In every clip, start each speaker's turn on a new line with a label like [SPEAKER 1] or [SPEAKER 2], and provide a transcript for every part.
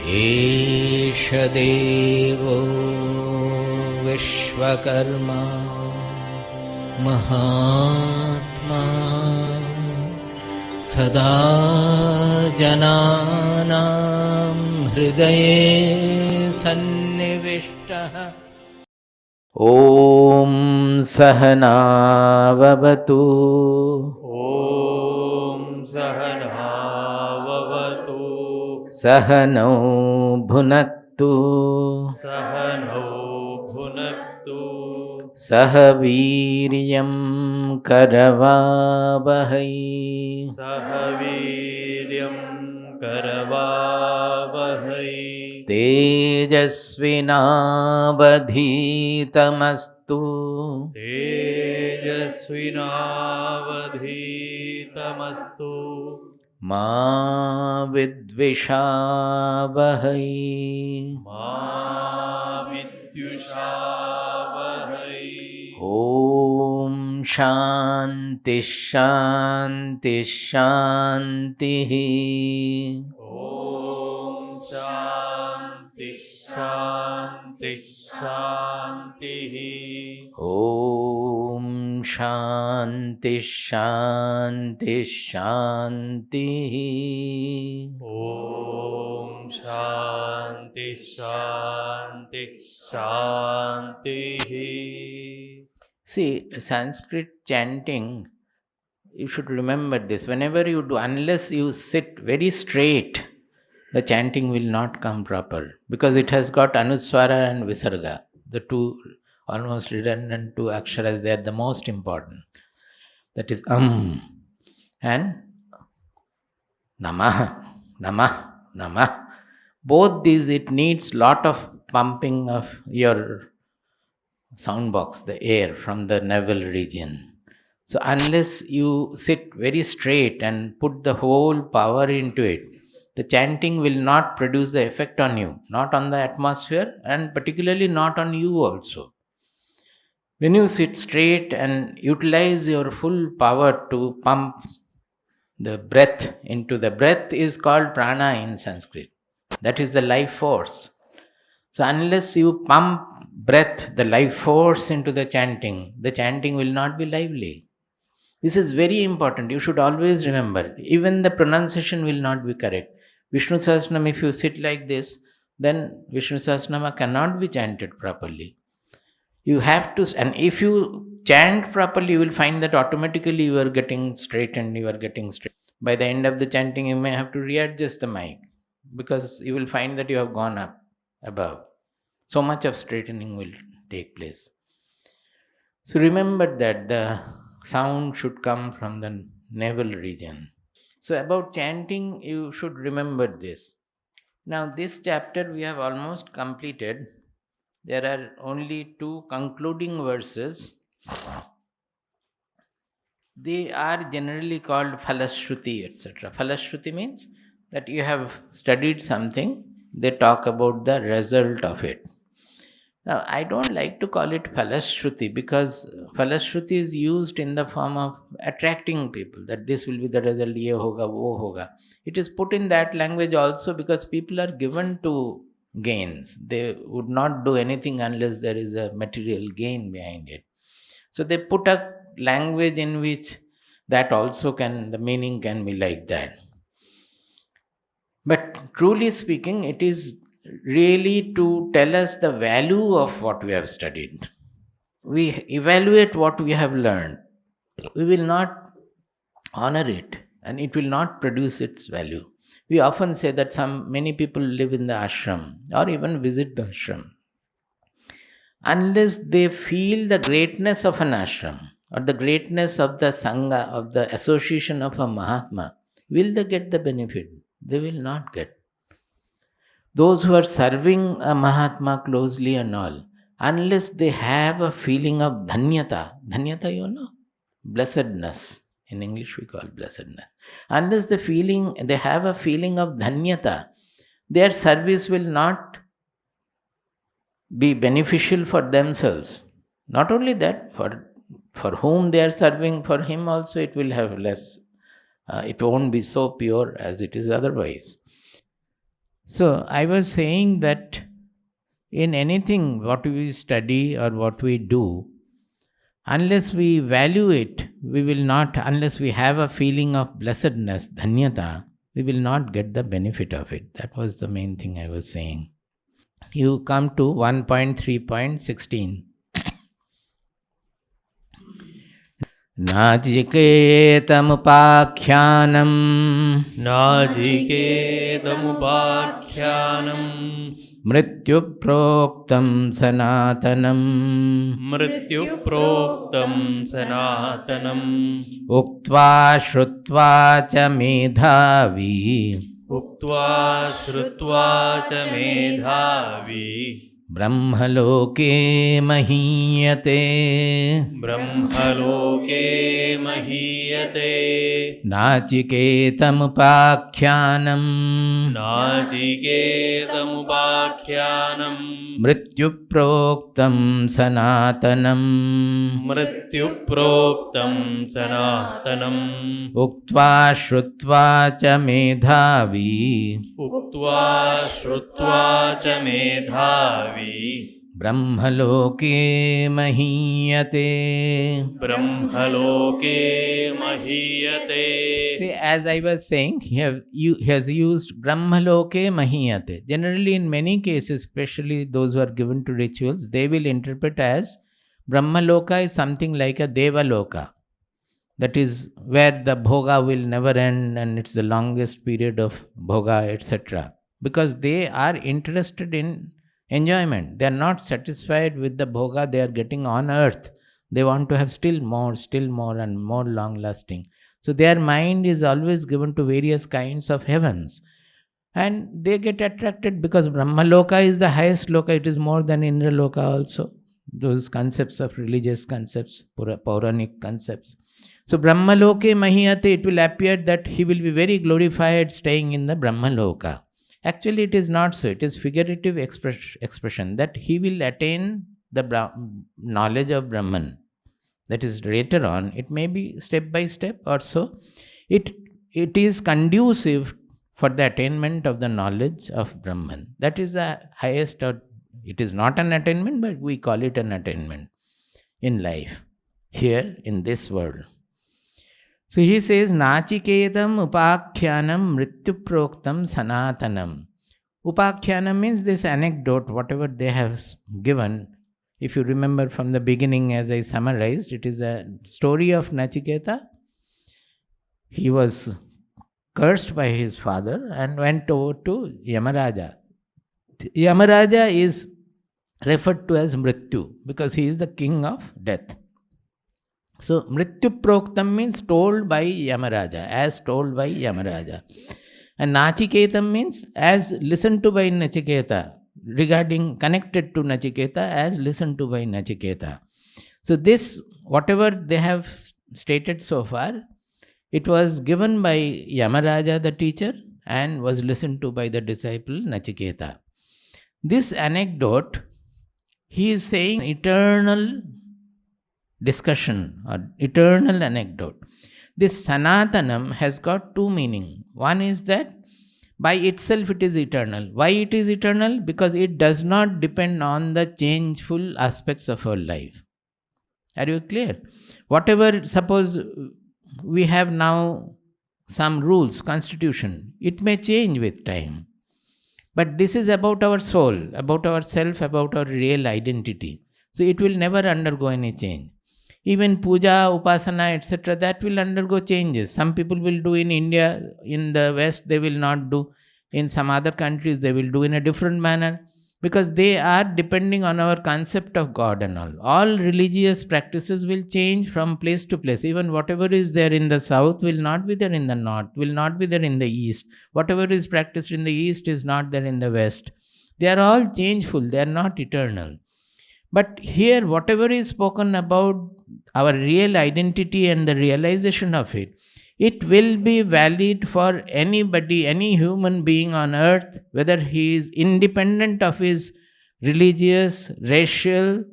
[SPEAKER 1] एष देवो विश्वकर्मा महात्मा सदा जनानां हृदये सन्निविष्टः। ॐ सहनाववतु
[SPEAKER 2] सहनाववतु
[SPEAKER 1] सहनौ भुनक्तु
[SPEAKER 2] सहनौ भुनक्तु
[SPEAKER 1] सह वीर्यं करवावहै
[SPEAKER 2] सह वीर्यं करवावहै
[SPEAKER 1] तेजस्विनावधीतमस्तु
[SPEAKER 2] तेजस्विनावधीतमस्तु
[SPEAKER 1] मा विद्विषावहै
[SPEAKER 2] मा विद्विषावहै।
[SPEAKER 1] ॐ शान्तिः शान्तिः शान्तिः।
[SPEAKER 2] ॐ शान्तिः शान्तिः शान्तिः।
[SPEAKER 1] ॐ शान्तिः शान्तिः शान्तिः।
[SPEAKER 2] ॐ शान्तिः शान्तिः शान्तिः।
[SPEAKER 1] See, Sanskrit chanting, you should remember this. Whenever you do, unless you sit very straight, the chanting will not come proper. Because it has got Anuswara and Visarga, the two almost redundant two aksharas, they are the most important. That is and Namah, Namah, Namah. Both these, it needs lot of pumping of your sound box, the air from the navel region. So unless you sit very straight and put the whole power into it, the chanting will not produce the effect on you, not on the atmosphere, and particularly not on you also. When you sit straight and utilize your full power to pump the breath into, the breath is called prana in Sanskrit. That is the life force. So unless you pump breath, the life force into the chanting will not be lively. This is very important. You should always remember. Even the pronunciation will not be correct. Vishnu Sahasranam, if you sit like this, then Vishnu Sahasranama cannot be chanted properly. You have to, and if you chant properly, you will find that automatically you are getting straight and you are getting straight. By the end of the chanting, you may have to readjust the mic because you will find that you have gone up above. So much of straightening will take place. So remember that the sound should come from the navel region. So about chanting, you should remember this. Now this chapter we have almost completed. There are only two concluding verses. They are generally called Phalashruti, etc. Phalashruti means that you have studied something, they talk about the result of it. Now, I don't like to call it Phalashruti because Phalashruti is used in the form of attracting people, that this will be the result, ye hoga, wo hoga. It is put in that language also because people are given to gains. They would not do anything unless there is a material gain behind it. So they put a language in which that also can, the meaning can be like that. But truly speaking, it is really to tell us the value of what we have studied. We evaluate what we have learned. We will not honor it and it will not produce its value. We often say that many people live in the ashram or even visit the ashram. Unless they feel the greatness of an ashram or the greatness of the sangha, of the association of a Mahatma, will they get the benefit? They will not get. Those who are serving a Mahatma closely and all, unless they have a feeling of dhanyata, dhanyata you know, blessedness, in English we call blessedness. Unless they have a feeling of dhanyata, their service will not be beneficial for themselves. Not only that, for whom they are serving, for him also it will have less. It won't be so pure as it is otherwise. So I was saying that in anything, what we study or what we do, unless we value it, we will not, unless we have a feeling of blessedness, dhanyata, we will not get the benefit of it. That was the main thing I was saying. You come to 1.3.16. नाचिकेतमुपाख्यानम्
[SPEAKER 2] नाचिकेतमुपाख्यानम्
[SPEAKER 1] मृत्युप्रोक्तं सनातनम्
[SPEAKER 2] मृत्युप्रोक्तं सनातनम्
[SPEAKER 1] उक्त्वा श्रुत्वा च मेधावी
[SPEAKER 2] उक्त्वा श्रुत्वा च मेधावी
[SPEAKER 1] ब्रह्मलोके महीयते
[SPEAKER 2] ब्रह्मलोके महीयते
[SPEAKER 1] नाचिकेतमुपाख्यानम्
[SPEAKER 2] नाचिकेतमुपाख्यानम्
[SPEAKER 1] मृत्युप्रोक्तं सनातनम्
[SPEAKER 2] मृत्युप्रोक्तं सनातनम्
[SPEAKER 1] उक्त्वा श्रुत्वा च मेधावी
[SPEAKER 2] उक्त्वा श्रुत्वा च मेधावी
[SPEAKER 1] ब्रह्मलोके महीयते.
[SPEAKER 2] ब्रह्मलोके महीयते.
[SPEAKER 1] See, as I was saying, he has used Brahmaloke Mahiyate. Generally, in many cases, especially those who are given to rituals, they will interpret as Brahmaloka is something like a Devaloka. That is where the bhoga will never end and it's the longest period of bhoga, etc. Because they are interested in enjoyment. They are not satisfied with the bhoga they are getting on earth. They want to have still more and more long lasting. So their mind is always given to various kinds of heavens. And they get attracted because Brahmaloka is the highest loka. It is more than Indraloka also. Those concepts of religious concepts, Puranic concepts. So Brahmaloke Mahiyate, it will appear that he will be very glorified staying in the Brahmaloka. Actually, it is not so. It is figurative expression that he will attain the knowledge of Brahman. That is later on. It may be step by step or so. It is conducive for the attainment of the knowledge of Brahman. That is the highest, or it is not an attainment, but we call it an attainment in life, here in this world. So he says, Nachiketam upakhyanam mrityu-proktam sanatanam. Upakhyanam means this anecdote, whatever they have given. If you remember from the beginning, as I summarized, it is a story of Nachiketa. He was cursed by his father and went over to Yamaraja. Yamaraja is referred to as Mrityu because he is the king of death. So, Mrityu Proktam means told by Yamaraja, as told by Yamaraja. And Nachiketam means as listened to by Nachiketa, regarding connected to Nachiketa, as listened to by Nachiketa. So, this, whatever they have stated so far, it was given by Yamaraja, the teacher, and was listened to by the disciple Nachiketa. This anecdote, he is saying eternal discussion or eternal anecdote. This Sanatanam has got two meanings. One is that by itself it is eternal. Why it is eternal? Because it does not depend on the changeful aspects of our life. Are you clear? Whatever, suppose we have now some rules, constitution, it may change with time. But this is about our soul, about our self, about our real identity. So it will never undergo any change. Even puja, upasana, etc., that will undergo changes. Some people will do in India, in the West, they will not do. In some other countries, they will do in a different manner. Because they are depending on our concept of God and all. All religious practices will change from place to place. Even whatever is there in the south will not be there in the north, will not be there in the east. Whatever is practiced in the east is not there in the west. They are all changeful, they are not eternal. But here, whatever is spoken about our real identity and the realization of it, it will be valid for anybody, any human being on earth, whether he is independent of his religious, racial,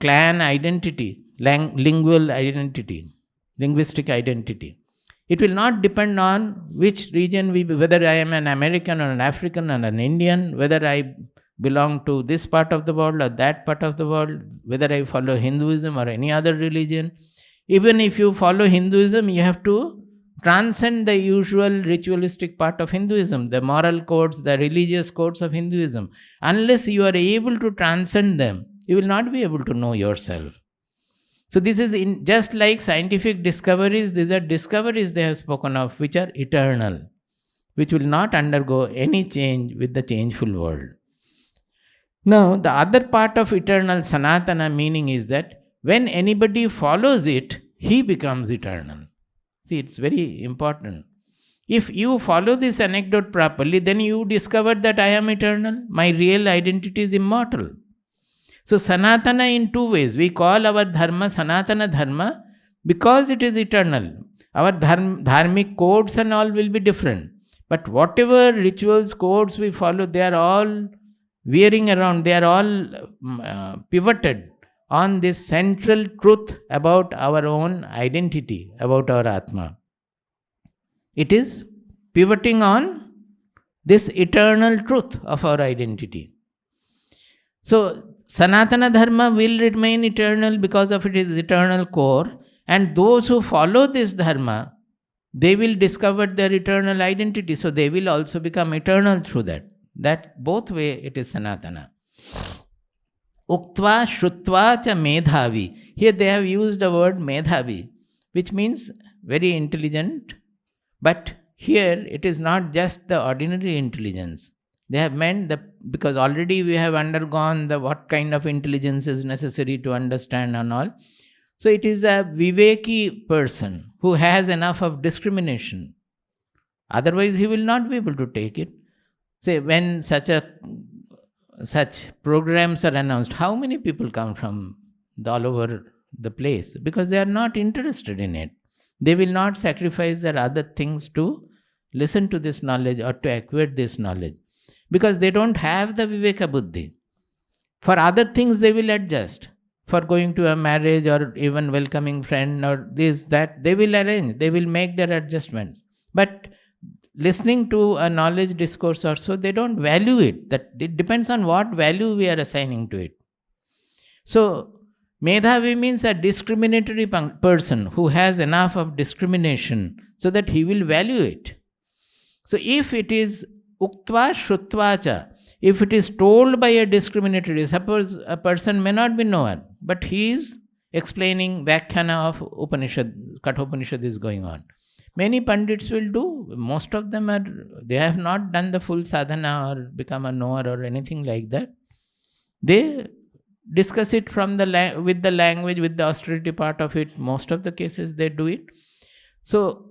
[SPEAKER 1] clan identity, lingual identity, linguistic identity. It will not depend on which region whether I am an American or an African or an Indian, whether I belong to this part of the world or that part of the world, whether I follow Hinduism or any other religion. Even if you follow Hinduism, you have to transcend the usual ritualistic part of Hinduism, the moral codes, the religious codes of Hinduism. Unless you are able to transcend them, you will not be able to know yourself. So this is just like scientific discoveries. These are discoveries they have spoken of, which are eternal, which will not undergo any change with the changeful world. Now, the other part of eternal Sanatana meaning is that when anybody follows it, he becomes eternal. See, it's very important. If you follow this anecdote properly, then you discover that I am eternal. My real identity is immortal. So, Sanatana in two ways. We call our dharma Sanatana dharma because it is eternal. Our dharmic codes and all will be different. But whatever rituals, codes we follow, they are all veering around, they are all pivoted on this central truth about our own identity, about our Atma. It is pivoting on this eternal truth of our identity. So, Sanatana Dharma will remain eternal because of its eternal core, and those who follow this Dharma, they will discover their eternal identity, so they will also become eternal through that. That both way it is Sanatana. Uktva Shrutva cha Medhavi. Here they have used the word Medhavi, which means very intelligent, but here it is not just the ordinary intelligence. They have meant because already we have undergone what kind of intelligence is necessary to understand and all. So it is a Viveki person who has enough of discrimination. Otherwise he will not be able to take it. Say, when such programs are announced, how many people come from all over the place? Because they are not interested in it. They will not sacrifice their other things to listen to this knowledge or to acquire this knowledge. Because they don't have the Viveka Buddhi. For other things they will adjust. For going to a marriage or even welcoming friend or this, that, they will arrange. They will make their adjustments. But listening to a knowledge discourse or so, they don't value it. That it depends on what value we are assigning to it. So, Medhavi means a discriminatory person who has enough of discrimination so that he will value it. So, if it is Uktva Shrutva cha, if it is told by a discriminatory, suppose a person may not be knower, but he is explaining Vyakhana of Upanishad, Kathopanishad is going on. Many Pandits will do, most of them they have not done the full sadhana or become a knower or anything like that. They discuss it from with the language, with the austerity part of it. Most of the cases they do it. So,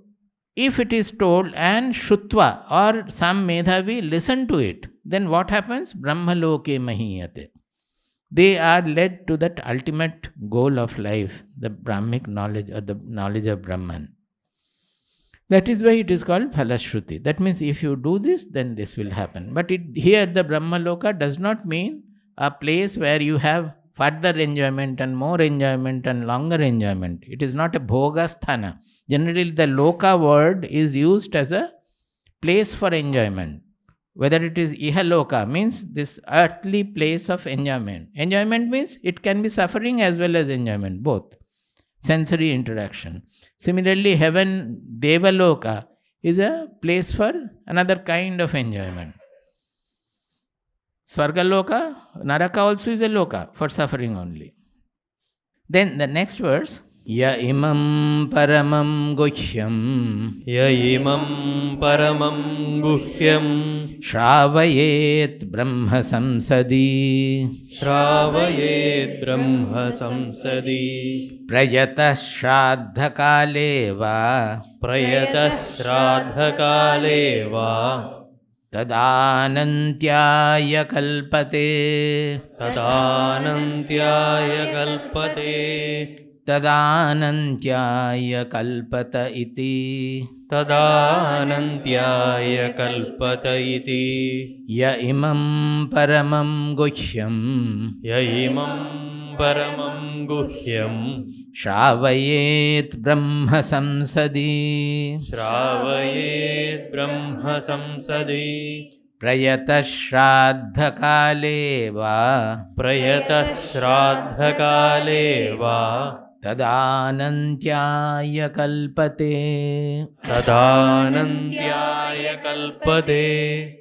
[SPEAKER 1] if it is told and Shutva or some Medhavi listen to it, then what happens? Brahmaloke mahiyate. They are led to that ultimate goal of life, the Brahmic knowledge or the knowledge of Brahman. That is why it is called Phalashruti. That means if you do this, then this will happen. But here the Brahmaloka does not mean a place where you have further enjoyment and more enjoyment and longer enjoyment. It is not a bhogasthana. Generally, the loka word is used as a place for enjoyment. Whether it is ihaloka means this earthly place of enjoyment. Enjoyment means it can be suffering as well as enjoyment, both. Sensory interaction. Similarly, heaven, Devaloka, is a place for another kind of enjoyment. Svargaloka, Naraka also is a loka for suffering only. Then the next verse. Ya imam paramam guhyam.
[SPEAKER 2] Ya imam paramam guhyam.
[SPEAKER 1] Shravayet brahma samsadi.
[SPEAKER 2] Shravayet brahma samsadi.
[SPEAKER 1] Prayata shraddha kale va.
[SPEAKER 2] Prayata shraddha kale va.
[SPEAKER 1] Tadanantyaya kalpate.
[SPEAKER 2] Tadanantyaya kalpate.
[SPEAKER 1] Tadanantyaya kalpata iti.
[SPEAKER 2] Tadanantyaya kalpata iti.
[SPEAKER 1] Ya imam paramam guhyam.
[SPEAKER 2] Ya imam paramam guhyam.
[SPEAKER 1] Shravayet Brahma Samsadi
[SPEAKER 2] श्रावयेत् Brahma संसदि
[SPEAKER 1] Prayata Shraddha Kale Va
[SPEAKER 2] प्रयतः श्राद्धकाले वा
[SPEAKER 1] Tadanantyaya Kalpate
[SPEAKER 2] तदानन्त्याय कल्पते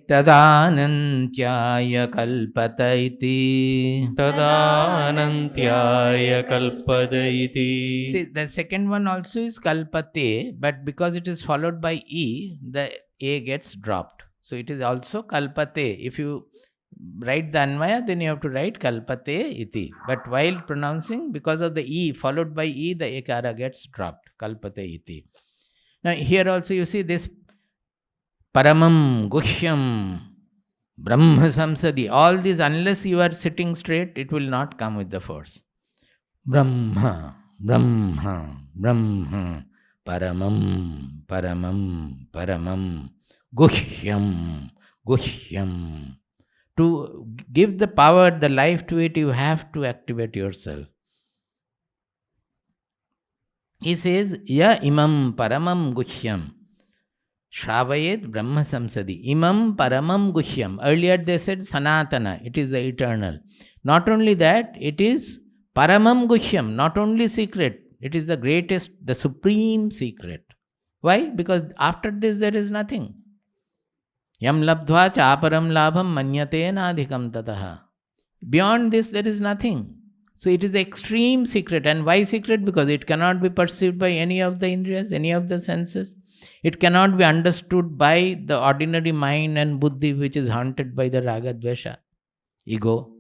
[SPEAKER 1] Tadanantyaya Kalpata iti.
[SPEAKER 2] तदानन्त्याय कल्पत इति
[SPEAKER 1] See, the second one also is kalpate, but because it is followed by e, the a gets dropped. So it is also kalpate. If you write the anvaya, then you have to write kalpate iti. But while pronouncing, because of the e followed by e, the ekara gets dropped. Kalpate iti. Now here also you see this paramam, guhyam, brahma samsadi. All these, unless you are sitting straight, it will not come with the force. Brahma, Brahma, Brahma, Paramam, Paramam, Paramam, Guhyam, Guhyam. To give the power, the life to it, you have to activate yourself. He says, Ya imam paramam guhyam, Shravayet Brahma Samsadi. Imam paramam guhyam. Earlier they said Sanatana, it is the eternal. Not only that, it is Paramam Guhyam, not only secret, it is the greatest, the supreme secret. Why? Because after this there is nothing. Yam labdhva chaparam labham manyate nadhikam tataha. Beyond this there is nothing. So it is the extreme secret. And why secret? Because it cannot be perceived by any of the indriyas, any of the senses. It cannot be understood by the ordinary mind and buddhi which is haunted by the raga dvesha, ego.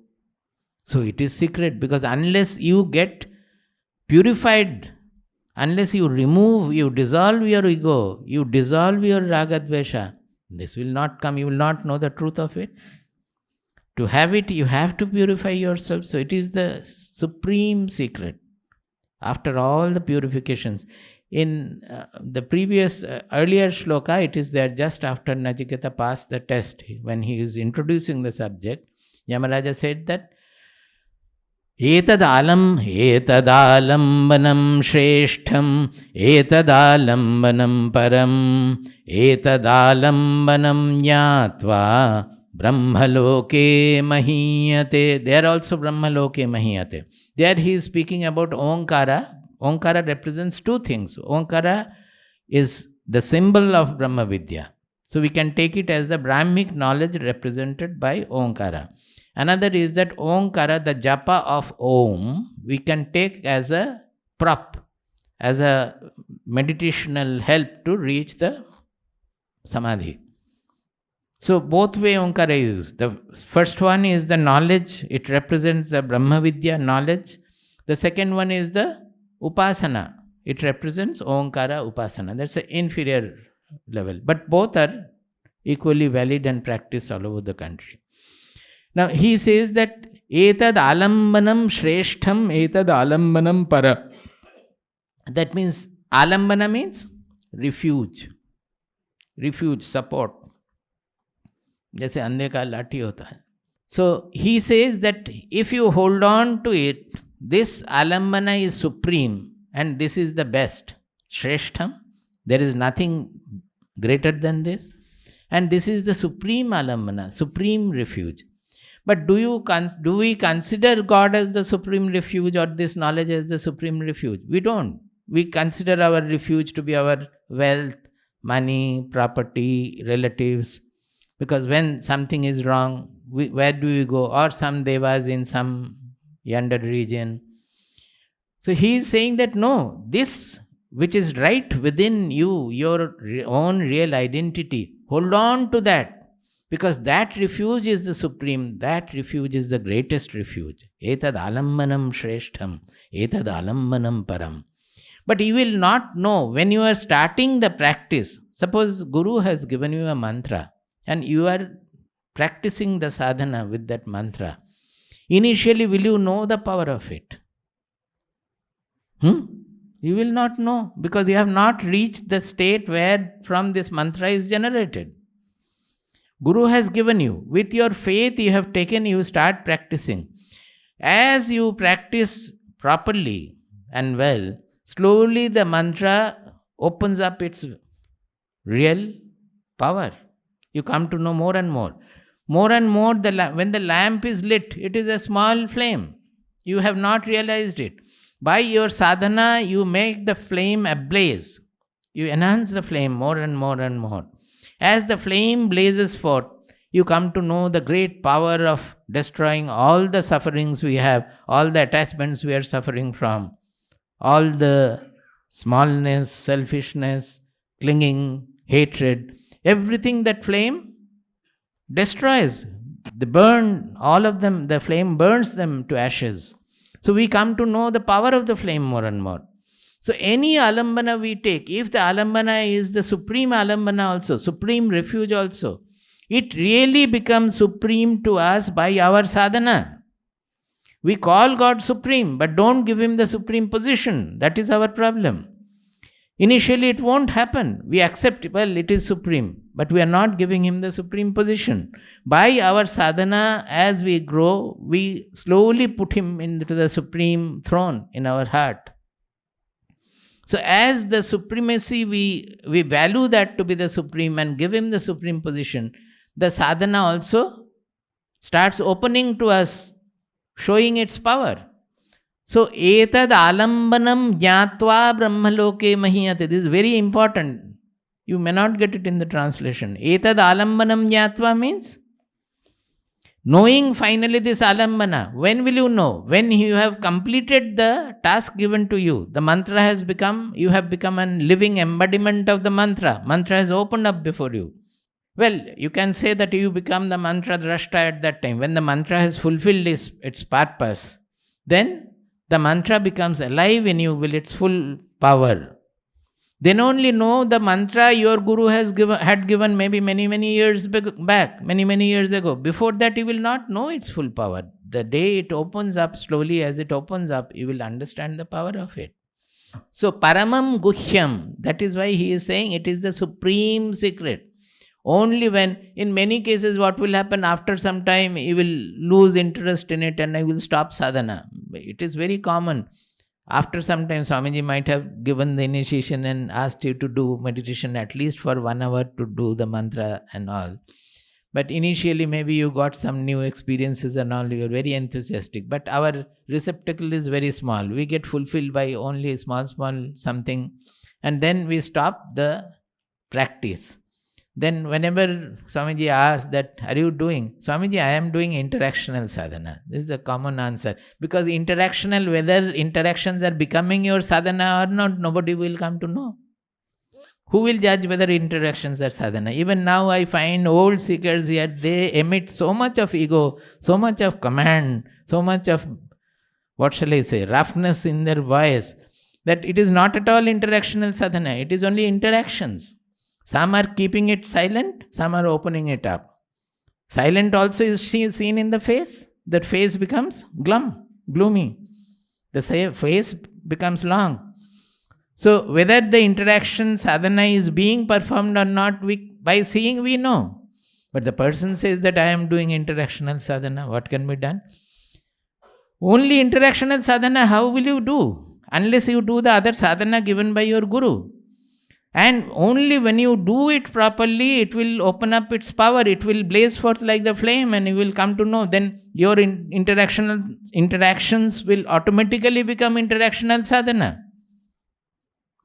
[SPEAKER 1] So it is secret, because unless you get purified, unless you remove, you dissolve your ego, you dissolve your raga dvesha, this will not come, you will not know the truth of it. To have it, you have to purify yourself. So it is the supreme secret. After all the purifications. In the previous, earlier shloka, it is there just after Nachiketa passed the test. When he is introducing the subject, Yamaraja said that Etadalambanam shreshtham, etadalambanam param, etadalambanam nyatva, brahmaloke mahiyate. There also brahmaloke mahiyate. There he is speaking about Omkara. Omkara represents two things. Omkara is the symbol of Brahma Vidya. So we can take it as the Brahmic knowledge represented by Omkara. Another is that Omkara, the japa of Om, we can take as a prop, as a meditational help to reach the Samadhi. So both way Omkara is. The first one is the knowledge, it represents the Brahma Vidya knowledge. The second one is the Upasana, it represents Omkara Upasana. That's an inferior level. But both are equally valid and practiced all over the country. Now he says that etad alambanam shreshtham etad alambanam para. That means alambana means refuge. Refuge, support. जैसे अंधे का लाठी होता है. So he says that if you hold on to it, this alambana is supreme and this is the best. Shreshtham, there is nothing greater than this. And this is the supreme alambana, supreme refuge. But do we consider God as the supreme refuge or this knowledge as the supreme refuge? We don't. We consider our refuge to be our wealth, money, property, relatives. Because when something is wrong, where do we go? Or some devas in some yonder region. So he is saying that no, this which is right within you, your own real identity, hold on to that. Because that refuge is the supreme, that refuge is the greatest refuge. Etad alambanam shreshtham, etad alambanam param. But you will not know when you are starting the practice. Suppose Guru has given you a mantra and you are practicing the sadhana with that mantra. Initially, will you know the power of it? You will not know because you have not reached the state where from this mantra is generated. Guru has given you. With your faith you have taken, you start practicing. As you practice properly, and well, slowly the mantra opens up its real power. You come to know more and more. More and more, when the lamp is lit, it is a small flame. You have not realized it. By your sadhana, you make the flame ablaze. You enhance the flame more and more and more. As the flame blazes forth, you come to know the great power of destroying all the sufferings we have, all the attachments we are suffering from, all the smallness, selfishness, clinging, hatred, everything that flame destroys. They burn, all of them, the flame burns them to ashes. So we come to know the power of the flame more and more. So any alambana we take, if the alambana is the supreme alambana also, supreme refuge also, it really becomes supreme to us by our sadhana. We call God supreme, but don't give him the supreme position. That is our problem. Initially it won't happen. We accept, well, it is supreme, but we are not giving him the supreme position. By our sadhana, as we grow, we slowly put him into the supreme throne in our heart. So as the supremacy, we value that to be the supreme and give him the supreme position, the sadhana also starts opening to us, showing its power. So, etad alambanam jnatva brahmaloke mahiyate. This is very important. You may not get it in the translation. Etad alambanam jnatva means knowing finally this alambana. When will you know? When you have completed the task given to you. The mantra has become, you have become a living embodiment of the mantra. Mantra has opened up before you. Well, you can say that you become the mantra drashta at that time. When the mantra has fulfilled its purpose, then the mantra becomes alive in you with its full power. Then only know the mantra your guru had given maybe many years back, many years ago. Before that, you will not know its full power. The day it opens up, slowly as it opens up, you will understand the power of it. So, paramam guhyam, that is why he is saying it is the supreme secret. Only when, in many cases, what will happen after some time, you will lose interest in it and I will stop sadhana. It is very common. After some time, Swamiji might have given the initiation and asked you to do meditation at least for 1 hour to do the mantra and all. But initially, maybe you got some new experiences and all, you are very enthusiastic. But our receptacle is very small. We get fulfilled by only small something. And then we stop the practice. Then whenever Swamiji asks that, are you doing? Swamiji, I am doing interactional sadhana. This is the common answer. Because interactional, whether interactions are becoming your sadhana or not, nobody will come to know. Who will judge whether interactions are sadhana? Even now I find old seekers here, they emit so much of ego, so much of command, so much of, what shall I say, roughness in their voice, that it is not at all interactional sadhana. It is only interactions. Some are keeping it silent, some are opening it up. Silent also is seen in the face. That face becomes gloomy. The face becomes long. So whether the interaction sadhana is being performed or not, by seeing we know. But the person says that I am doing interactional sadhana. What can be done? Only interactional sadhana, how will you do? Unless you do the other sadhana given by your guru. And only when you do it properly, it will open up its power. It will blaze forth like the flame and you will come to know. Then your interactions will automatically become interactional sadhana.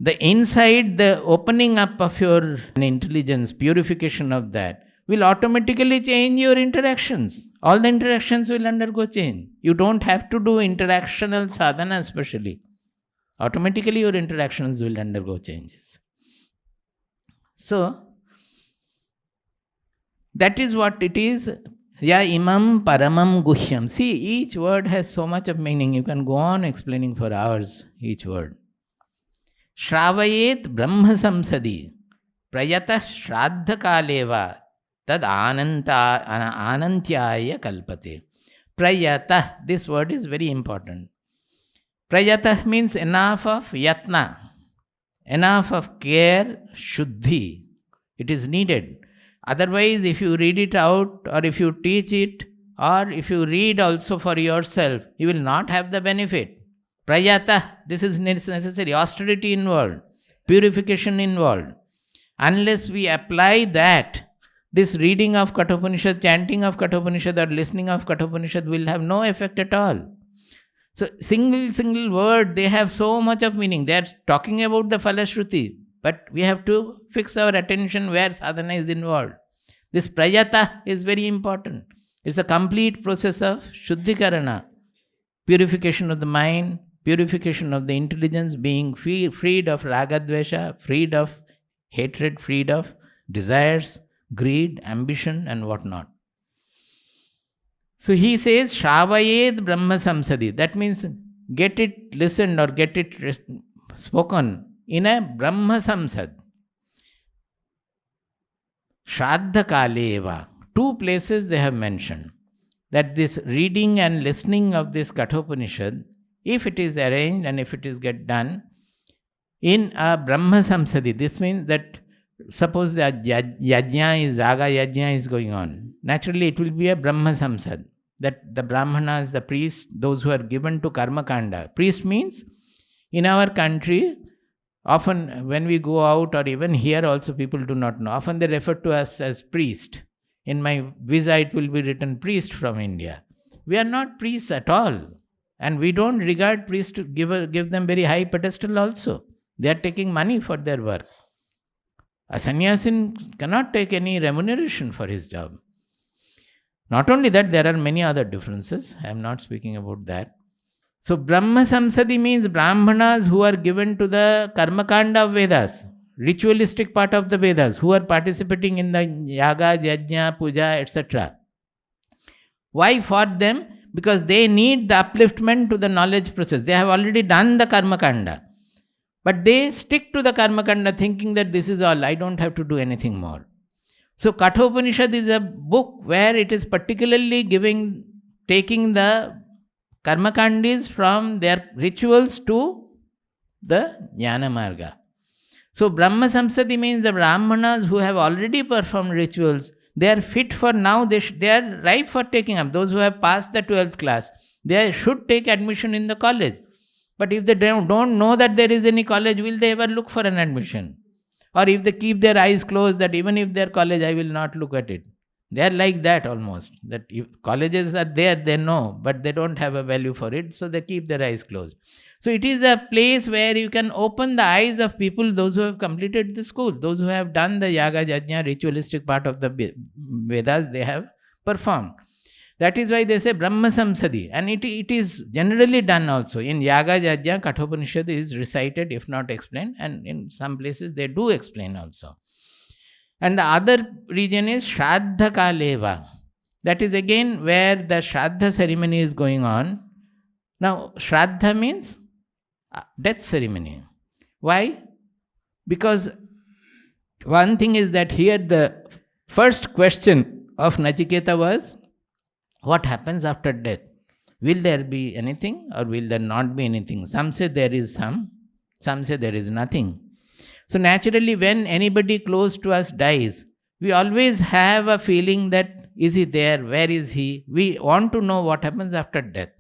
[SPEAKER 1] The inside, the opening up of your intelligence, purification of that, will automatically change your interactions. All the interactions will undergo change. You don't have to do interactional sadhana especially. Automatically your interactions will undergo changes. So, that is what it is. Ya imam paramam guhyam. See, each word has so much of meaning. You can go on explaining for hours each word. Shravayet brahma samsadi prayatah shraddha kaleva tad anantyaya kalpate. Prayatah, this word is very important. Prayatah means enough of yatna. Enough of care, shuddhi. It is needed. Otherwise, if you read it out or if you teach it or if you read also for yourself, you will not have the benefit. Prayatah, this is necessary. Austerity involved, purification involved. Unless we apply that, this reading of Kathopanishad, chanting of Kathopanishad, or listening of Kathopanishad will have no effect at all. So single word, they have so much of meaning. They are talking about the Falashruti, but we have to fix our attention where sadhana is involved. This prayata is very important. It's a complete process of shuddhikarana, purification of the mind, purification of the intelligence, being freed of ragadvesha, freed of hatred, freed of desires, greed, ambition, and whatnot. So he says, Shravayed Brahma Samsadi. That means get it listened or get it spoken in a Brahma Samsad. Shraddha Kaleva. 2 places they have mentioned that this reading and listening of this Kathopanishad, if it is arranged and if it is get done in a Brahma Samsadi, this means that suppose the yajna is, Yaga yajna is going on. Naturally, it will be a Brahma Samsad. That the Brahmanas, the priests, those who are given to Karma Kanda. Priest means, in our country, often when we go out or even here also people do not know. Often they refer to us as priest. In my visa it will be written priest from India. We are not priests at all. And we don't regard priests to give them very high pedestal also. They are taking money for their work. A sannyasin cannot take any remuneration for his job. Not only that, there are many other differences. I am not speaking about that. So, Brahma Samsadi means Brahmanas who are given to the Karmakanda of Vedas, ritualistic part of the Vedas, who are participating in the Yaga, Yajna, Puja, etc. Why for them? Because they need the upliftment to the knowledge process. They have already done the Karmakanda. But they stick to the Karmakanda thinking that this is all, I don't have to do anything more. So Kathopanishad is a book where it is particularly taking the karmakandis from their rituals to the jnana marga. So Brahma Samsadi means the Brahmanas who have already performed rituals, they are fit for now, they are ripe for taking up. Those who have passed the 12th class, they should take admission in the college. But if they don't know that there is any college, will they ever look for an admission? Or if they keep their eyes closed, that even if they are college, I will not look at it. They are like that almost. That if colleges are there, they know, but they don't have a value for it, so they keep their eyes closed. So it is a place where you can open the eyes of people, those who have completed the school, those who have done the Yaga, Yajna, ritualistic part of the Vedas, they have performed. That is why they say Brahma Samsadi. And it is generally done also. In Yaga Yajna, Kathopanishad is recited, if not explained. And in some places they do explain also. And the other region is Shraddha Kaleva. That is again where the Shraddha ceremony is going on. Now, Shraddha means death ceremony. Why? Because one thing is that here the first question of Nachiketa was, what happens after death? Will there be anything or will there not be anything? Some say there is some say there is nothing. So naturally, when anybody close to us dies, we always have a feeling that, is he there? Where is he? We want to know what happens after death.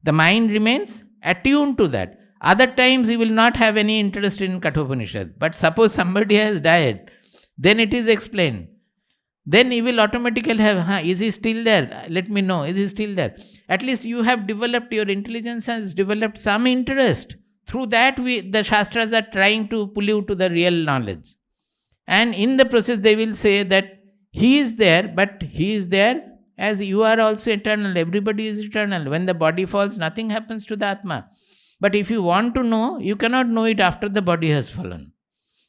[SPEAKER 1] The mind remains attuned to that. Other times he will not have any interest in Kathopanishad. But suppose somebody has died, then it is explained. Then he will automatically have, is he still there? Let me know, is he still there? At least you have developed, your intelligence has developed some interest. Through that, the Shastras are trying to pull you to the real knowledge. And in the process, they will say that he is there, but he is there as you are also eternal. Everybody is eternal. When the body falls, nothing happens to the Atma. But if you want to know, you cannot know it after the body has fallen.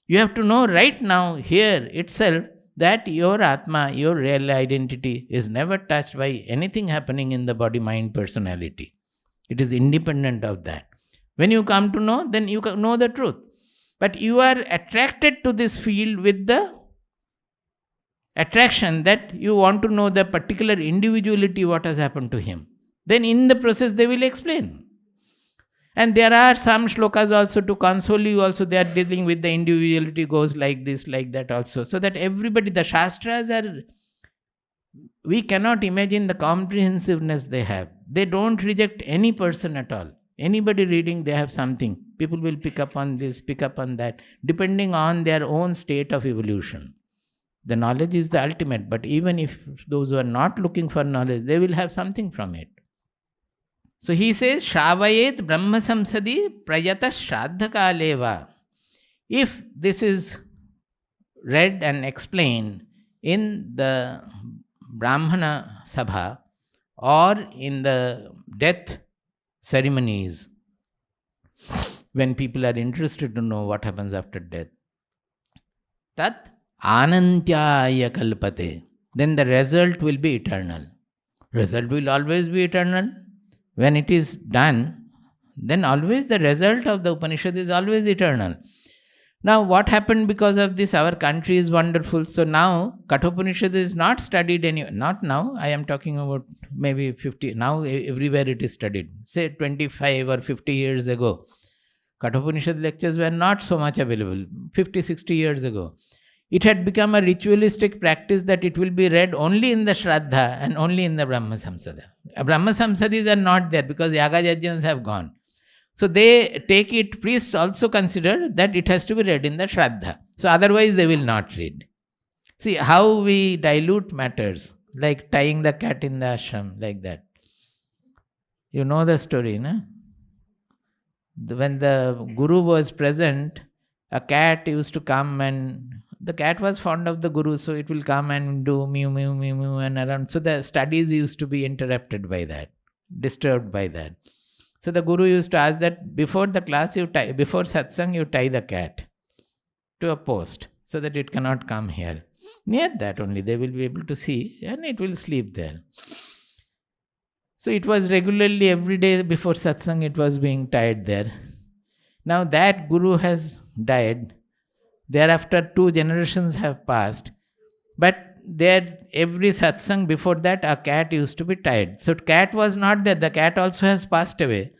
[SPEAKER 1] You have to know right now, here itself, that your Atma, your real identity is never touched by anything happening in the body, mind, personality. It is independent of that. When you come to know, then you know the truth. But you are attracted to this field with the attraction that you want to know the particular individuality, what has happened to him. Then in the process they will explain. And there are some shlokas also to console you also. They are dealing with the individuality goes like this, like that also. So that everybody, the Shastras are, we cannot imagine the comprehensiveness they have. They don't reject any person at all. Anybody reading, they have something. People will pick up on this, pick up on that, depending on their own state of evolution. The knowledge is the ultimate, but even if those who are not looking for knowledge, they will have something from it. So he says, Shravayet Brahma Samsadi Prayata Shraddhakaleva. If this is read and explained in the Brahmana Sabha or in the death ceremonies, when people are interested to know what happens after death, tat anantyaya kalpate, then the result will be eternal. Result will always be eternal. When it is done, then always the result of the Upanishad is always eternal. Now, what happened because of this? Our country is wonderful. So now, Kathopanishad is not studied anywhere. Not now. I am talking about maybe 50. Now, everywhere it is studied. Say 25 or 50 years ago, Kathopanishad lectures were not so much available. 50, 60 years ago. It had become a ritualistic practice that it will be read only in the Shraddha and only in the Brahma Samsada. Brahma Samsadis are not there because Yaga Yajnas have gone. So they take it, priests also consider that it has to be read in the Shraddha. So otherwise they will not read. See how we dilute matters, like tying the cat in the ashram, like that. You know the story, no? When the Guru was present, a cat used to come, and the cat was fond of the Guru, so it will come and do mew, mew, mew, mew and around. So the studies used to be interrupted by that, disturbed by that. So the Guru used to ask that before the class, before satsang, you tie the cat to a post so that it cannot come here. Near that only they will be able to see, and it will sleep there. So it was regularly every day before satsang, it was being tied there. Now that Guru has died. Thereafter 2 generations have passed. But there, every satsang before that, a cat used to be tied. So cat was not there. The cat also has passed away.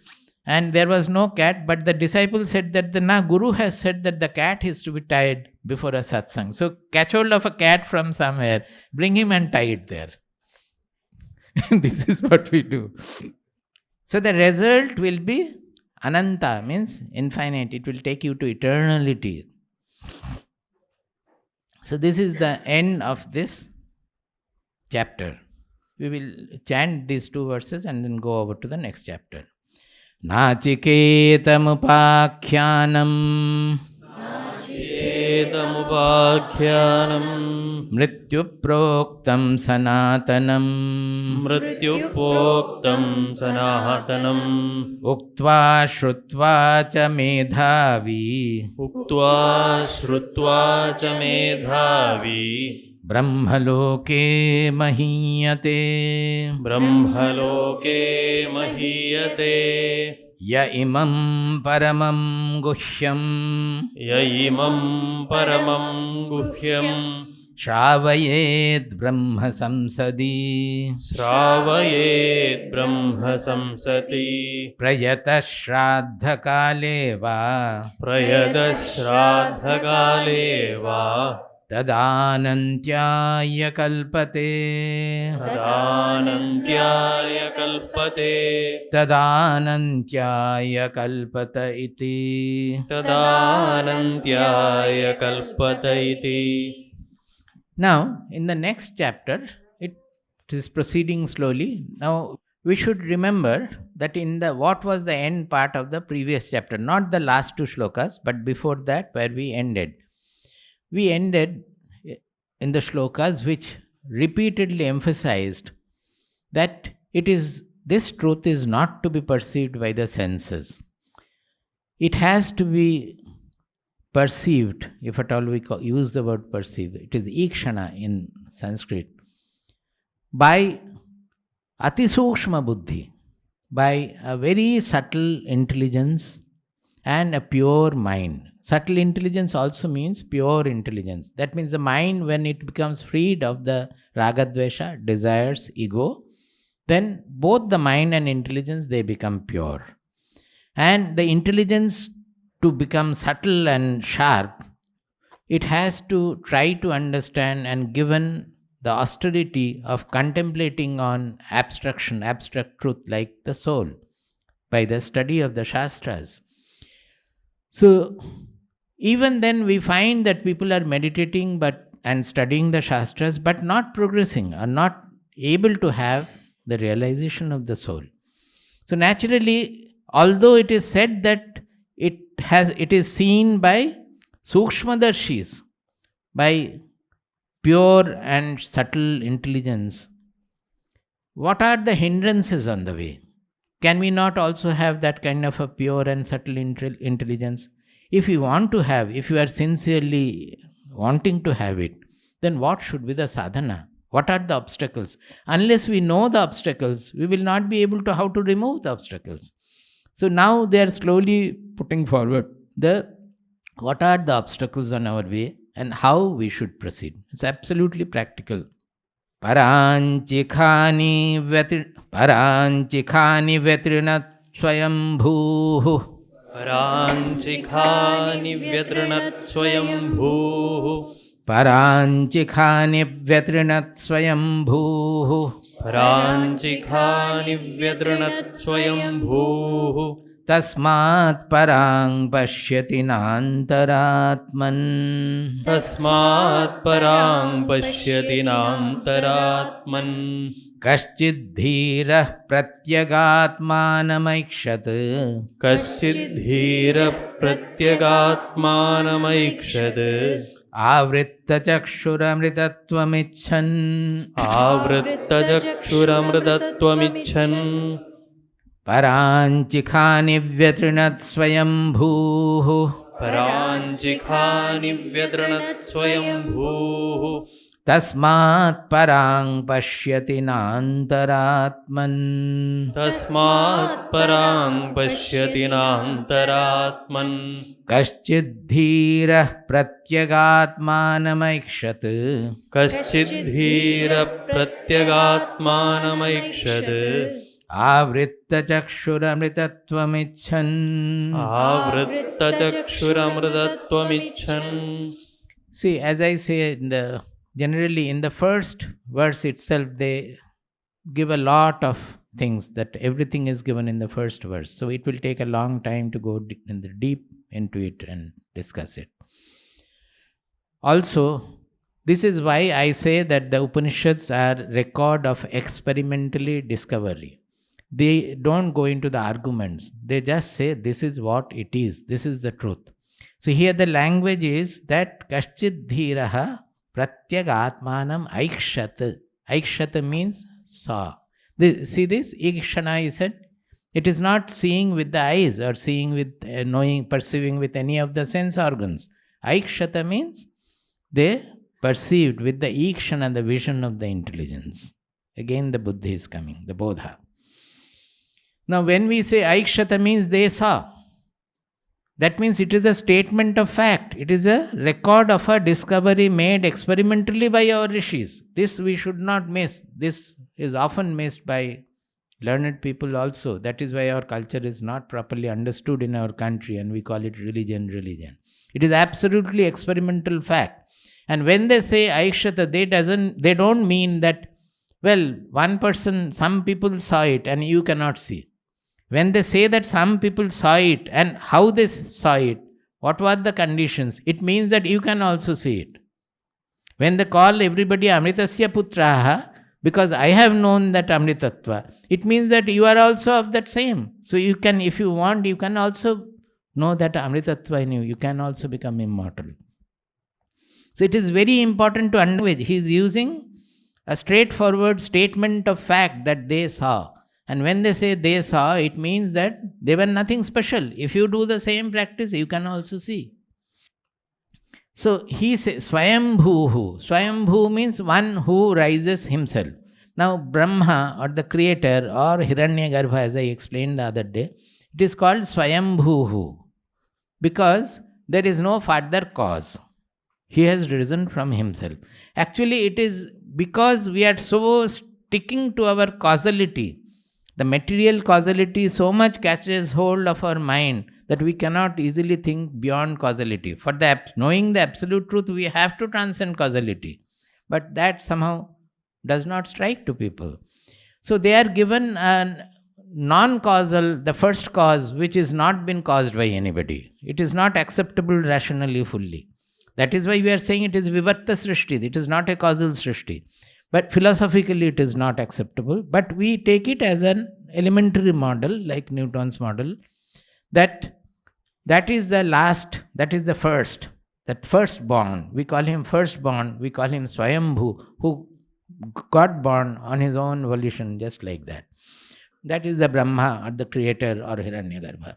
[SPEAKER 1] And there was no cat, but the disciple said that the Guru has said that the cat is to be tied before a satsang. So catch hold of a cat from somewhere, bring him and tie it there. This is what we do. So the result will be Ananta, means infinite. It will take you to eternality. So this is the end of this chapter. We will chant these 2 verses and then go over to the next chapter. Nachiketamupakyanam mrityu-proktam sanatanam
[SPEAKER 2] Mrityu-proktam sanatanam
[SPEAKER 1] uktva shrutva cha medhavi
[SPEAKER 2] Uktva shrutva cha medhavi
[SPEAKER 1] brahmaloke mahiyate
[SPEAKER 2] Brahmaloke mahiyate
[SPEAKER 1] ya imam paramam guhyam
[SPEAKER 2] Yaimam paramam guhyam
[SPEAKER 1] Shravayet Brahma Samsadi
[SPEAKER 2] Shravayet Brahma Samsati
[SPEAKER 1] Prayata Shraddha Kaleva
[SPEAKER 2] Prayada Shraddhakaleva
[SPEAKER 1] Tadanantyaya Kalpate
[SPEAKER 2] Tadanantyaya kalpate
[SPEAKER 1] Tadanantyaya Kalpata iti.
[SPEAKER 2] Tadanantyaya kalpata iti.
[SPEAKER 1] Now, in the next chapter, it is proceeding slowly. Now, we should remember that in the what was the end part of the previous chapter, not the last 2 shlokas, but before that, where we ended. We ended in the shlokas which repeatedly emphasized that this truth is not to be perceived by the senses. It has to be perceived, if at all we use the word perceive, it is ikshana in Sanskrit, by atisukshma buddhi, by a very subtle intelligence and a pure mind. Subtle intelligence also means pure intelligence. That means the mind, when it becomes freed of the ragadvesha, desires, ego, then both the mind and intelligence, they become pure. And the intelligence, to become subtle and sharp, it has to try to understand, and given the austerity of contemplating on abstract truth like the soul. by the study of the Shastras. So, even then, we find that people are meditating and studying the Shastras, but not progressing, are not able to have the realization of the soul. So, naturally, although it is said that it is seen by Sukshmadarshis, by pure and subtle intelligence, what are the hindrances on the way? Can we not also have that kind of a pure and subtle intelligence? If you want to have, if you are sincerely wanting to have it, then what should be the sadhana? What are the obstacles? Unless we know the obstacles, we will not be able to how to remove the obstacles. So now they are slowly putting forward what are the obstacles on our way and how we should proceed. It's absolutely practical. पराञ्चिखानि व्यतृणत् स्वयम्भूः
[SPEAKER 2] पराञ्चिखानि व्यतृणत् स्वयम्भूः
[SPEAKER 1] पराञ्चिखानि व्यतृणत् स्वयम्भूः
[SPEAKER 2] पराञ्चिखानि व्यतृणत् स्वयम्भूः
[SPEAKER 1] तस्मात् परां पश्यति नान्तरात्मन्
[SPEAKER 2] तस्मात् परां पश्यति नान्तरात्मन्
[SPEAKER 1] कश्चिद्धीरः प्रत्यगात्मानमैक्षत्
[SPEAKER 2] कश्चिद्धीरः प्रत्यगात्मानमैक्षत्
[SPEAKER 1] आवृत्तचक्षुरमृतत्वमिच्छन्
[SPEAKER 2] आवृत्तचक्षुरमृतत्वमिच्छन्
[SPEAKER 1] पराञ्चिखानि व्यतृणत् स्वयम्भूः
[SPEAKER 2] पराञ्चिखानि व्यतृणत् स्वयम्भूः
[SPEAKER 1] तस्मात् परां पश्यति नान्तरात्मन्
[SPEAKER 2] तस्मात् परां पश्यति नान्तरात्मन्
[SPEAKER 1] कश्चिद्धीरः प्रत्यगात्मानमैक्षत्
[SPEAKER 2] कश्चिद्धीरः प्रत्यगात्मानमैक्षत्
[SPEAKER 1] आवृत्तचक्षुरमृतत्वमिच्छन्
[SPEAKER 2] आवृत्तचक्षुरमृतत्वमिच्छन्.
[SPEAKER 1] See, as I say, generally in the first verse itself, they give a lot of things, that everything is given in the first verse. So it will take a long time to go deep into it and discuss it. Also, this is why I say that the Upanishads are record of experimentally discovery. They don't go into the arguments. They just say, this is what it is. This is the truth. So here the language is that Kaschid Dhiraha Pratyagatmanam Aikshat. Aikshat means saw. See this? Ikshana is said. It is not seeing with the eyes or seeing with knowing, perceiving with any of the sense organs. Aikshata means they perceived with the ikshana, the vision of the intelligence. Again the buddhi is coming, the bodha. Now when we say aikshata means they saw, that means it is a statement of fact. It is a record of a discovery made experimentally by our rishis. This we should not miss. This is often missed by learned people also. That is why our culture is not properly understood in our country and we call it religion. It is absolutely experimental fact. And when they say aikshata, they don't mean that, well, one person, some people saw it and you cannot see. When they say that some people saw it and how they saw it, what were the conditions? It means that you can also see it. When they call everybody Amritasya Putraha, because I have known that Amritatva, it means that you are also of that same. So you can, if you want, you can also know that Amritatva in you. You can also become immortal. So it is very important to understand. He is using a straightforward statement of fact that they saw. And when they say they saw, it means that they were nothing special. If you do the same practice, you can also see. So he says, Swayambhuhu. Swayambhu means one who rises himself. Now Brahma or the Creator or Hiranyagarbha, as I explained the other day, it is called Swayambhuhu because there is no further cause. He has risen from himself. Actually, it is because we are so sticking to our causality. The material causality so much catches hold of our mind that we cannot easily think beyond causality. For knowing the absolute truth, we have to transcend causality. But that somehow does not strike to people. So they are given non-causal, the first cause, which is not been caused by anybody. It is not acceptable rationally fully. That is why we are saying it is vivarta srishti. It is not a causal srishti. But philosophically it is not acceptable. But we take it as an elementary model, like Newton's model, that is the last, that is the first, that firstborn. We call him firstborn, we call him Swayambhu, who got born on his own volition, just like that. That is the Brahma or the Creator or Hiranyagarbha.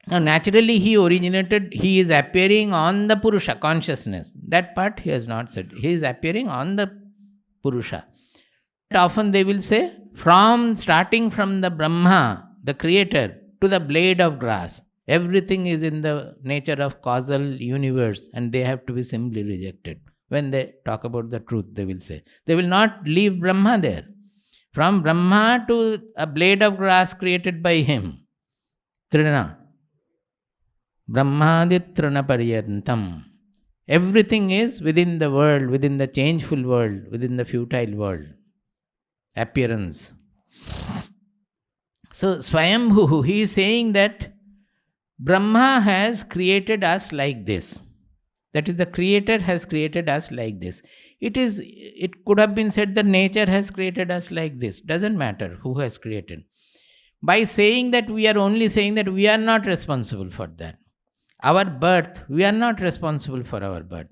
[SPEAKER 1] Now, naturally, he originated, he is appearing on the Purusha consciousness. That part he has not said. He is appearing on the Purusha. Often they will say, starting from the Brahma, the Creator, to the blade of grass. Everything is in the nature of causal universe, and they have to be simply rejected. When they talk about the truth, they will say. They will not leave Brahma there. From Brahma to a blade of grass created by him. Trina. Brahmadit Trina Paryantam. Everything is within the world, within the changeful world, within the futile world. Appearance. So Swayambhu, he is saying that Brahma has created us like this. That is, the Creator has created us like this. It could have been said that nature has created us like this. Doesn't matter who has created. By saying that, we are only saying that we are not responsible for that. Our birth, we are not responsible for our birth.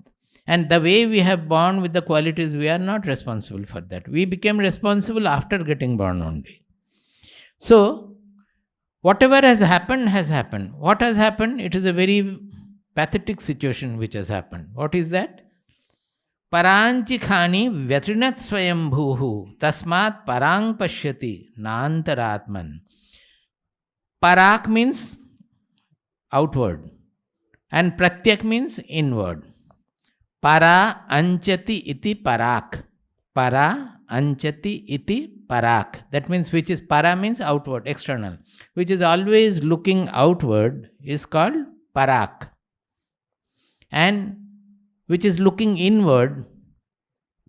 [SPEAKER 1] And the way we have born with the qualities, we are not responsible for that. We became responsible after getting born only. So, whatever has happened has happened. What has happened? It is a very pathetic situation which has happened. What is that? Paranchi khani vyatrinat swayambhuhu tasmat parang pashyati nantaratman. Parak means outward and pratyak means inward. Para anchati iti parak. Para anchati iti parak. That means, which is para means outward, external. Which is always looking outward is called parak. And which is looking inward,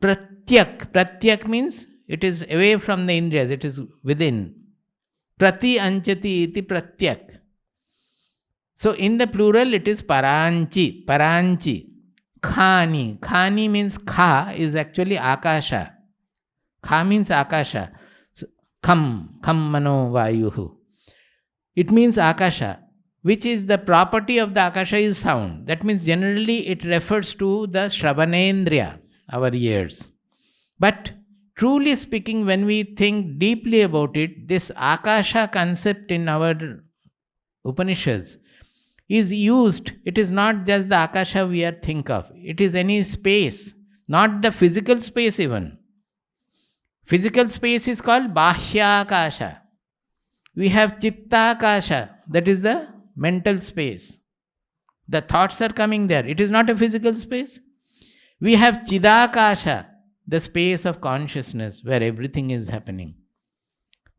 [SPEAKER 1] pratyak. Pratyak means it is away from the indriyas, it is within. Prati anchati iti pratyak. So in the plural it is paranchi. Paranchi. Khani. Khani means kha is actually akasha. Kha means akasha. So, kham mano vayuhu. It means akasha, which is the property of the akasha is sound. That means generally it refers to the shravanendriya, our ears. But truly speaking, when we think deeply about it, this akasha concept in our Upanishads is used. It is not just the akasha we are think of. It is any space, not the physical space even. Physical space is called bahyakasha. We have chittakasha, that is the mental space. The thoughts are coming there. It is not a physical space. We have chidakasha, the space of consciousness where everything is happening.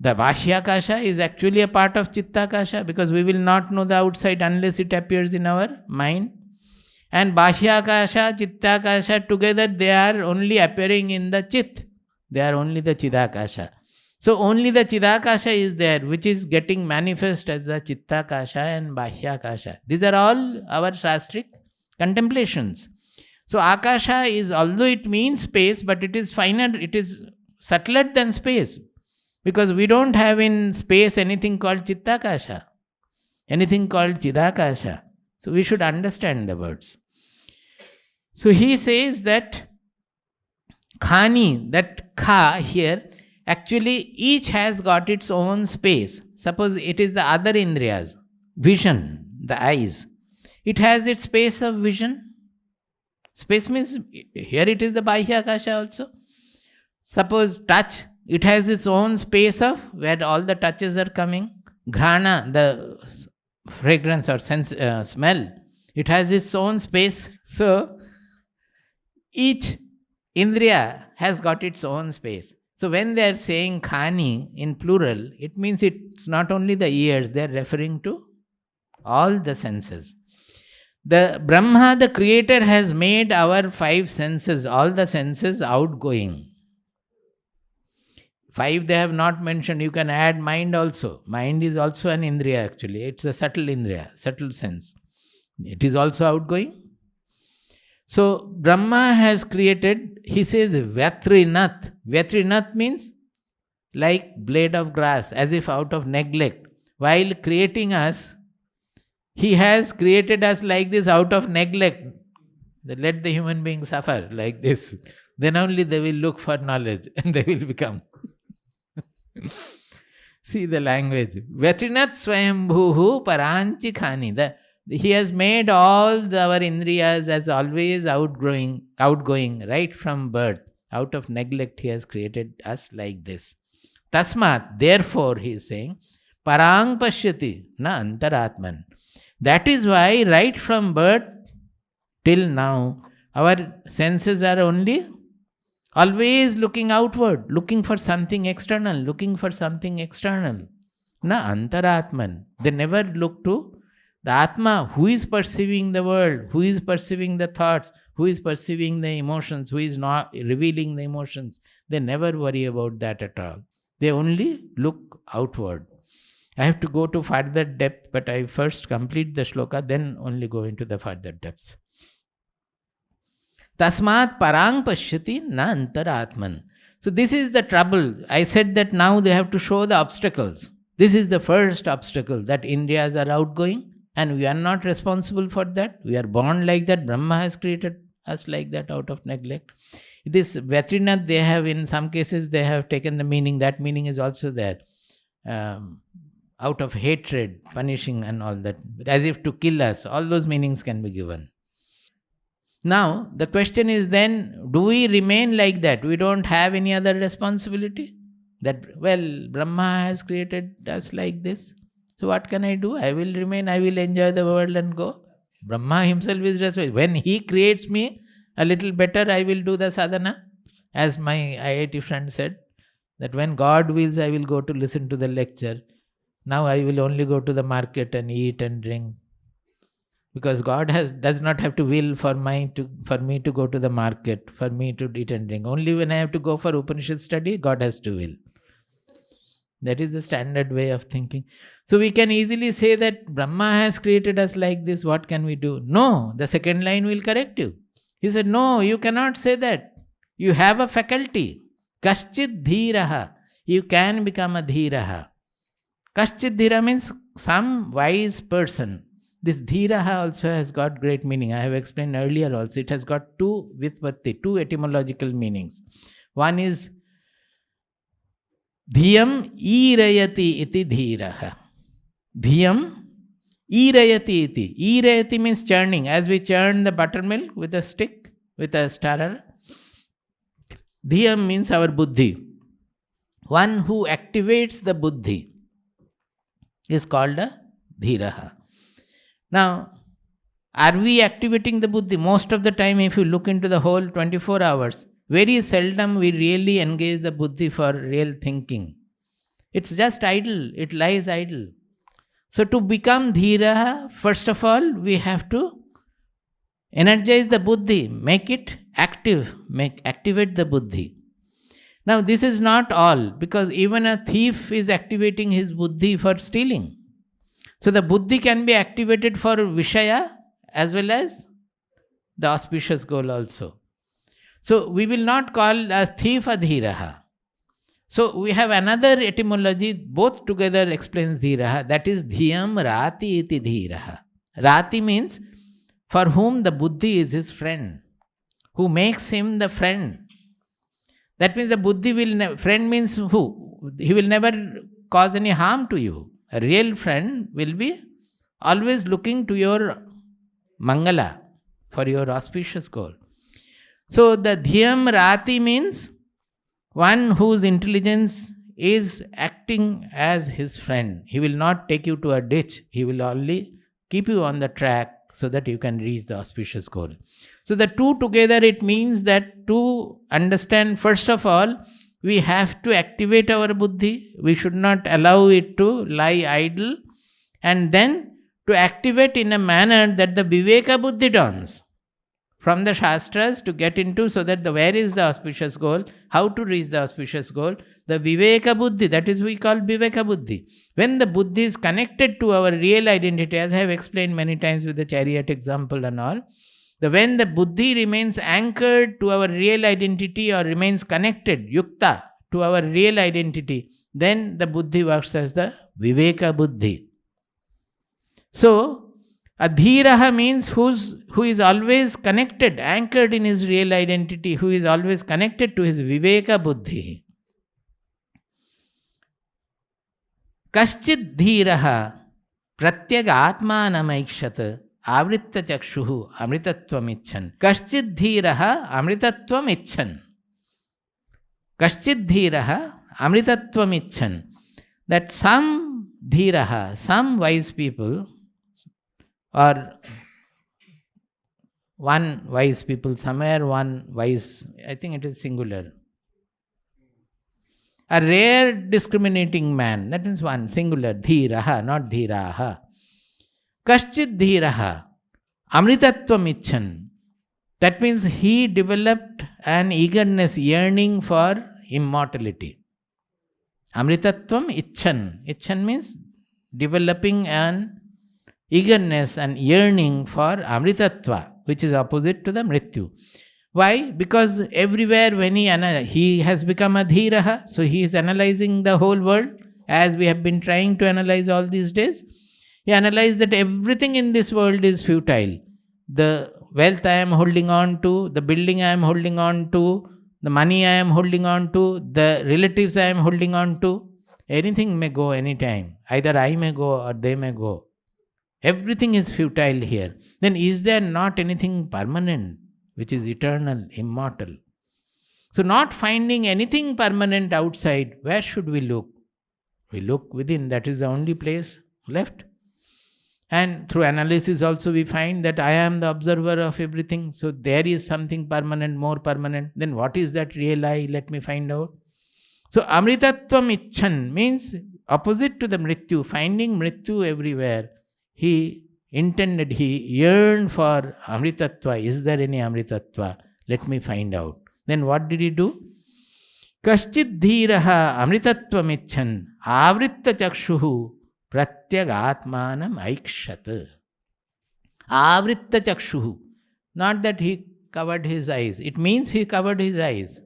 [SPEAKER 1] The Vashyakasha is actually a part of Chittakasha, because we will not know the outside unless it appears in our mind. And Vashyakasha, Chittakasha together, they are only appearing in the Chit. They are only the Chidakasha. So only the Chidakasha is there, which is getting manifest as the Chittakasha and Vashyakasha. These are all our Shastric contemplations. So Akasha is, although it means space, but it is finer, it is subtler than space. Because we don't have in space anything called Chittakasha, anything called Chidakasha. So we should understand the words. So he says that Khani, that Kha here, actually each has got its own space. Suppose it is the other Indriyas, vision, the eyes. It has its space of vision. Space means, here it is the Bahyakasha also. Suppose touch, it has its own space of where all the touches are coming. Ghrana, the fragrance or sense, smell, it has its own space. So, each Indriya has got its own space. So, when they are saying Khani in plural, it means it's not only the ears, they are referring to all the senses. The Brahma, the Creator, has made our five senses, all the senses outgoing. 5 they have not mentioned. You can add mind also. Mind is also an indriya actually. It's a subtle indriya, subtle sense. It is also outgoing. So Brahma has created, he says Vyatrinat. Vyatrinat means like blade of grass, as if out of neglect. While creating us, he has created us like this out of neglect. Let the human being suffer like this. Then only they will look for knowledge and they will become. See the language. Vyatrinat swayambhuhu paranchi khani. He has made all our indriyas as always outgoing right from birth. Out of neglect, he has created us like this. Tasmat, therefore, he is saying, parang pashyati na antaratman. That is why, right from birth till now, our senses are only always looking outward, looking for something external, Na antaratman. They never look to the Atma, who is perceiving the world, who is perceiving the thoughts, who is perceiving the emotions, who is not revealing the emotions. They never worry about that at all. They only look outward. I have to go to further depth, but I first complete the shloka, then only go into the further depths. Tasmat parang pashyati na antaratman. So this is the trouble. I said that now they have to show the obstacles. This is the first obstacle, that Indriyas are outgoing and we are not responsible for that. We are born like that. Brahma has created us like that out of neglect. This Vyatrinat, they have, in some cases, they have taken the meaning. That meaning is also there. Out of hatred, punishing and all that. As if to kill us. All those meanings can be given. Now, the question is then, do we remain like that? We don't have any other responsibility? That, well, Brahma has created us like this. So what can I do? I will remain, I will enjoy the world and go. Brahma himself is responsible. When he creates me a little better, I will do the sadhana. As my IIT friend said, that when God wills, I will go to listen to the lecture. Now I will only go to the market and eat and drink. Because God does not have to will for me to go to the market, for me to eat and drink. Only when I have to go for Upanishad study, God has to will. That is the standard way of thinking. So we can easily say that Brahma has created us like this, what can we do? No, the second line will correct you. He said, no, you cannot say that. You have a faculty. Kaschid dhiraha. You can become a dhiraha. Kaschid dhira means some wise person. This dhiraha also has got great meaning. I have explained earlier also. It has got two vitpatti, two etymological meanings. One is Dhyam irayati iti dhiraha. Dhyam irayati iti. Irayati means churning. As we churn the buttermilk with a stick, with a stirrer. Dhyam means our buddhi. One who activates the buddhi is called a dhiraha. Now, are we activating the buddhi? Most of the time, if you look into the whole 24 hours, very seldom we really engage the buddhi for real thinking. It's just idle. It lies idle. So to become dhiraha, first of all, we have to energize the buddhi, make it active, activate the buddhi. Now this is not all, because even a thief is activating his buddhi for stealing. So the buddhi can be activated for Vishaya as well as the auspicious goal also. So we will not call a thief a dhiraha. So we have another etymology, both together explains dhiraha, that is dhyam rati iti dhiraha. Rati means for whom the buddhi is his friend, who makes him the friend. That means the buddhi will, friend means who? He will never cause any harm to you. A real friend will be always looking to your mangala, for your auspicious goal. So the dhyam rati means one whose intelligence is acting as his friend. He will not take you to a ditch. He will only keep you on the track so that you can reach the auspicious goal. So the two together, it means that to understand, first of all, we have to activate our buddhi. We should not allow it to lie idle. And then to activate in a manner that the viveka buddhi dawns. from the Shastras to get into, so that where is the auspicious goal, how to reach the auspicious goal, the Viveka Buddhi, that is we call Viveka Buddhi. When the Buddhi is connected to our real identity, as I have explained many times with the chariot example and all, when the Buddhi remains anchored to our real identity or remains connected, yukta, to our real identity, then the Buddhi works as the Viveka Buddhi. So, Adhiraha means who is always connected, anchored in his real identity, who is always connected to his Viveka Buddhi. Kaschid dhiraha pratyaga atmanamaikshata avritta chakshuhu amritatvam icchan. Kaschid dhiraha amritatvam icchan. Kaschid dhiraha amritatvam icchan. That some dhiraha, some wise people, or one wise people, somewhere one wise, I think it is singular. A rare discriminating man, that means one, singular, dhiraha, not dhiraha. Kaschid dhiraha, amritatvam icchan. That means he developed an eagerness, yearning for immortality. Amritatvam icchan. Icchan means developing an eagerness and yearning for amritatva, which is opposite to the mrityu. Why? Because everywhere when he has become a dhiraha, so he is analyzing the whole world, as we have been trying to analyze all these days. He analyzed that everything in this world is futile. The wealth I am holding on to, the building I am holding on to, the money I am holding on to, the relatives I am holding on to, anything may go anytime. Either I may go or they may go. Everything is futile here. Then is there not anything permanent, which is eternal, immortal? So not finding anything permanent outside, where should we look? We look within. That is the only place left. And through analysis also we find that I am the observer of everything. So there is something permanent, more permanent. Then what is that real I? Let me find out. So amritatvam icchan means opposite to the mrityu, finding mrityu everywhere. He intended, he yearned for amritatva. Is there any amritatva? Let me find out. Then what did he do? Kaschid dhiraha amritatvam icchan avritta chakshuhu pratyagatmanam aikshat. Avritta chakshuhu. Not that he covered his eyes. It means he covered his eyes.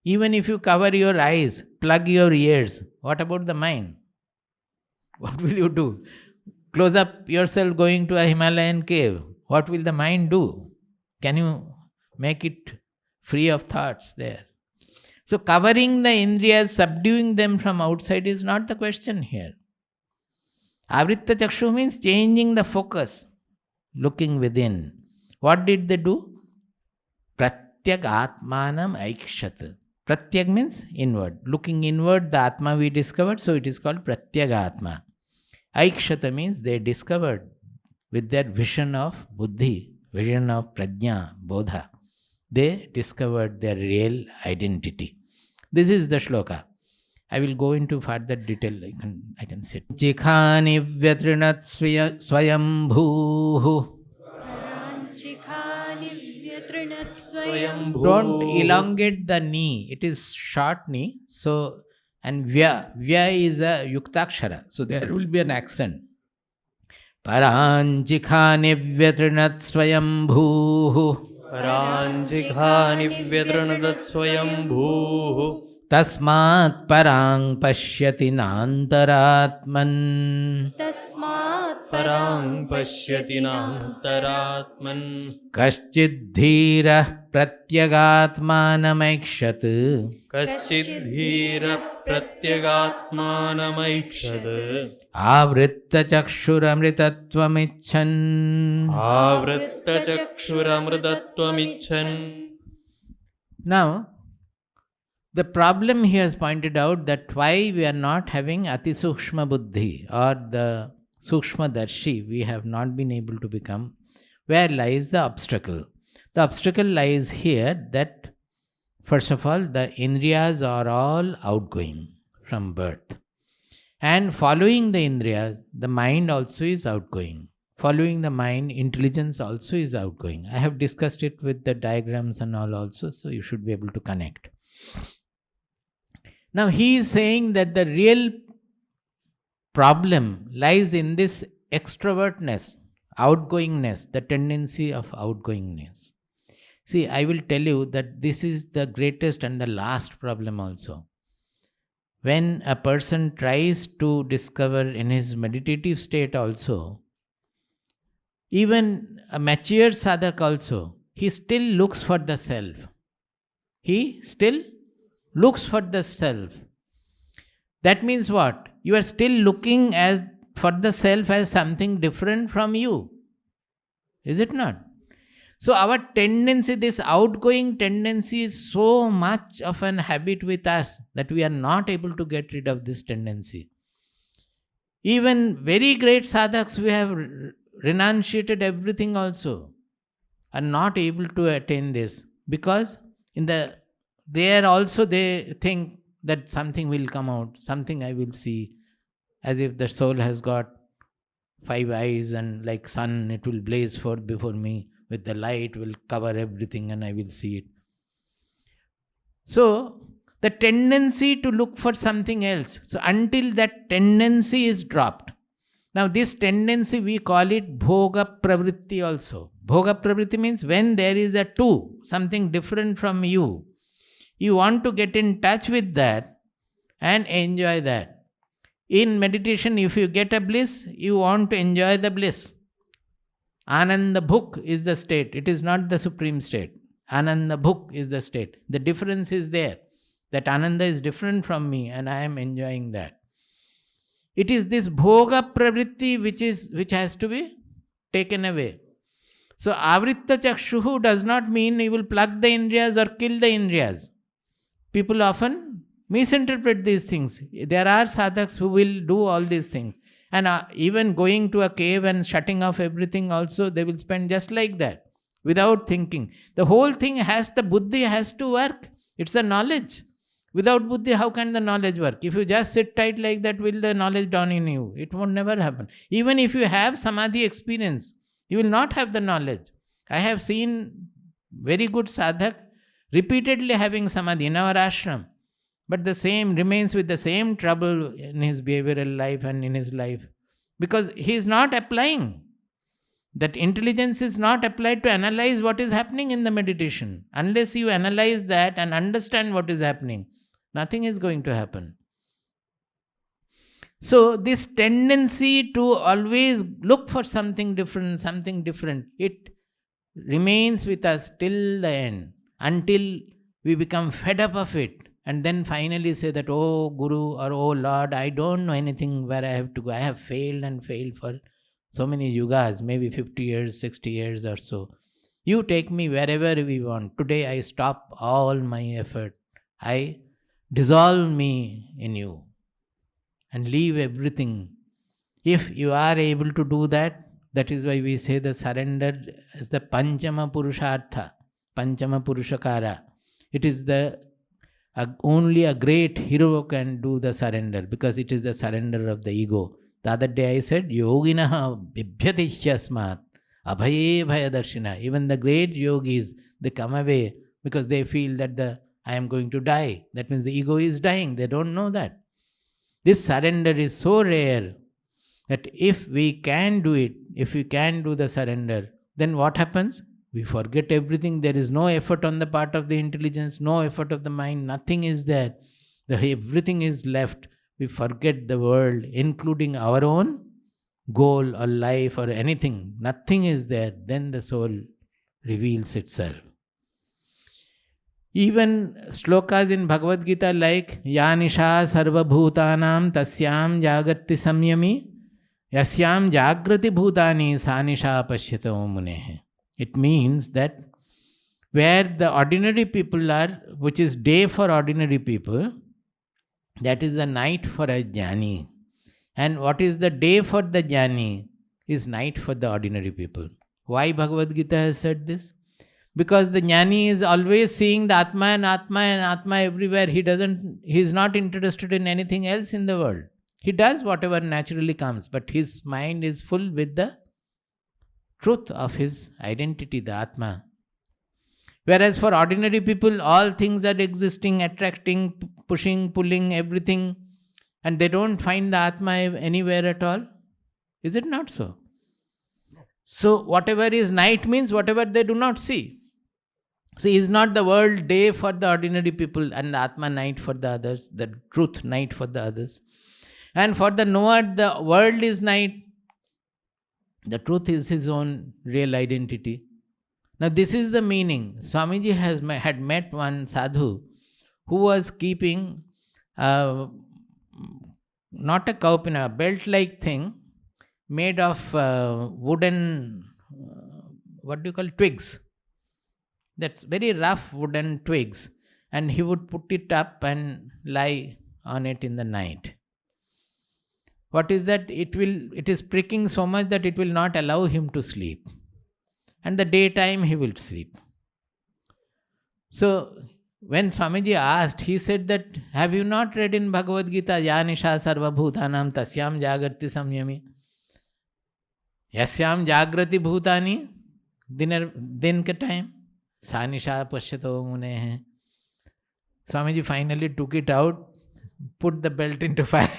[SPEAKER 1] Even if you cover your eyes, plug your ears, what about the mind? What will you do? Close up yourself going to a Himalayan cave. What will the mind do? Can you make it free of thoughts there? So covering the indriyas, subduing them from outside is not the question here. Avritta chakshu means changing the focus, looking within. What did they do? Pratyag atmanam aikshat. Pratyag means inward. Looking inward, the Atma we discovered, so it is called Pratyag Atma. Aikshata means they discovered with their vision of buddhi, vision of prajna, bodha. They discovered their real identity. This is the shloka. I will go into further detail. I can sit. Chikhani vyatrinat swayambhuhu. Don't elongate the knee. It is short knee. So, and vya is a yuktakshara. So there will be an accent. Paranjikhani vyatrinat swayambhuhu.
[SPEAKER 2] Paranjikhani vyatranat swayambhuhu.
[SPEAKER 1] Tasmat parang pashyati nantaratman.
[SPEAKER 2] Tasmat parang pashyati nantaratman.
[SPEAKER 1] Kaschid dhira pratyagatmanamaikshat.
[SPEAKER 2] Kaschid dhira pratyagatmanamaikshat.
[SPEAKER 1] Avritta chakshuramritattvamichan.
[SPEAKER 2] Avritta chakshuramritattvamichan.
[SPEAKER 1] Now, the problem he has pointed out that why we are not having Ati Sukshma Buddhi or the Sukshma Darshi, we have not been able to become. Where lies the obstacle? The obstacle lies here that, first of all, the Indriyas are all outgoing from birth. And following the Indriyas, the mind also is outgoing. following the mind, intelligence also is outgoing. I have discussed it with the diagrams and all also, so you should be able to connect. Now he is saying that the real problem lies in this extrovertness, outgoingness, the tendency of outgoingness. See, I will tell you that this is the greatest and the last problem also. When a person tries to discover in his meditative state also, even a mature sadhak also, he still looks for the self. He still looks for the self. That means what? You are still looking as for the self as something different from you. Is it not? So our tendency, this outgoing tendency is so much of an habit with us that we are not able to get rid of this tendency. Even very great sadhaks, we have renunciated everything also, are not able to attain this, because there also they think that something will come out, something I will see, as if the soul has got 5 eyes and like sun, it will blaze forth before me with the light, will cover everything and I will see it. So the tendency to look for something else. So until that tendency is dropped. Now this tendency we call it bhoga pravritti also. Bhoga pravritti means when there is a two, something different from you, you want to get in touch with that and enjoy that. In meditation, if you get a bliss, you want to enjoy the bliss. Ananda bhuk is the state. It is not the supreme state. Ananda bhuk is the state. The difference is there. That Ananda is different from me and I am enjoying that. It is this bhoga pravritti which has to be taken away. So avritta chakshuhu does not mean you will plug the indriyas or kill the indriyas. People often misinterpret these things. There are sadhaks who will do all these things. And even going to a cave and shutting off everything also, they will spend just like that, without thinking. The whole thing the buddhi has to work. It's a knowledge. Without buddhi, how can the knowledge work? If you just sit tight like that, will the knowledge dawn in you? It won't never happen. Even if you have samadhi experience, you will not have the knowledge. I have seen very good sadhak repeatedly having samadhi in our ashram, but the same remains with the same trouble in his behavioral life and in his life, because he is not applying. That intelligence is not applied to analyze what is happening in the meditation. Unless you analyze that and understand what is happening, nothing is going to happen. So this tendency to always look for something different, it remains with us till the end, until we become fed up of it. And then finally say that, oh Guru or oh Lord, I don't know anything where I have to go. I have failed and failed for so many yugas, maybe 50 years, 60 years or so. You take me wherever we want. Today I stop all my effort. I dissolve me in you and leave everything. If you are able to do that, that is why we say the surrender is the Panchama Purushartha, Panchama Purushakara. It is only a great hero can do the surrender, because it is the surrender of the ego. The other day I said, Yoginaha bibhyatishyasmat abhaye bhayadarshina. Even the great yogis, they come away because they feel that I am going to die. That means the ego is dying. They don't know that. This surrender is so rare that if we can do it, if we can do the surrender, then what happens? We forget everything. There is no effort on the part of the intelligence, no effort of the mind, nothing is there. Everything is left. We forget the world, including our own goal or life or anything. Nothing is there. Then the soul reveals itself. Even slokas in Bhagavad Gita like Ya Nisha Sarva Bhutanam Tasyam Jagati Samyami Yasyam Jagrati Bhutani Sa Nisha Pashyata Munehe. It means that where the ordinary people are, which is day for ordinary people, that is the night for a jnani. And what is the day for the jnani is night for the ordinary people. Why Bhagavad Gita has said this? Because the jnani is always seeing the Atma and Atma and Atma everywhere. He is not interested in anything else in the world. He does whatever naturally comes, but his mind is full with the truth of his identity, the Atma. Whereas for ordinary people, all things are existing, attracting, pushing, pulling, everything, and they don't find the Atma anywhere at all. Is it not so? So, whatever is night means whatever they do not see. So, is not the world day for the ordinary people and the Atma night for the others, the truth night for the others? And for the knower, the world is night, the truth is his own real identity. Now, this is the meaning. Swamiji had met one sadhu who was keeping not a kaupina, a belt-like thing made of wooden, twigs. That's very rough wooden twigs. And he would put it up and lie on it in the night. What is that? It is pricking so much that it will not allow him to sleep. And the daytime he will sleep. So, when Swamiji asked, he said that, have you not read in Bhagavad Gita, Ya Nisha Sarva Bhutanam Tasyam Jagrati Samyami? Yasyam Jagrati Bhutani, din ke time, Sa Nisha Pashyato Mune hai. Swamiji finally took it out, put the belt into fire,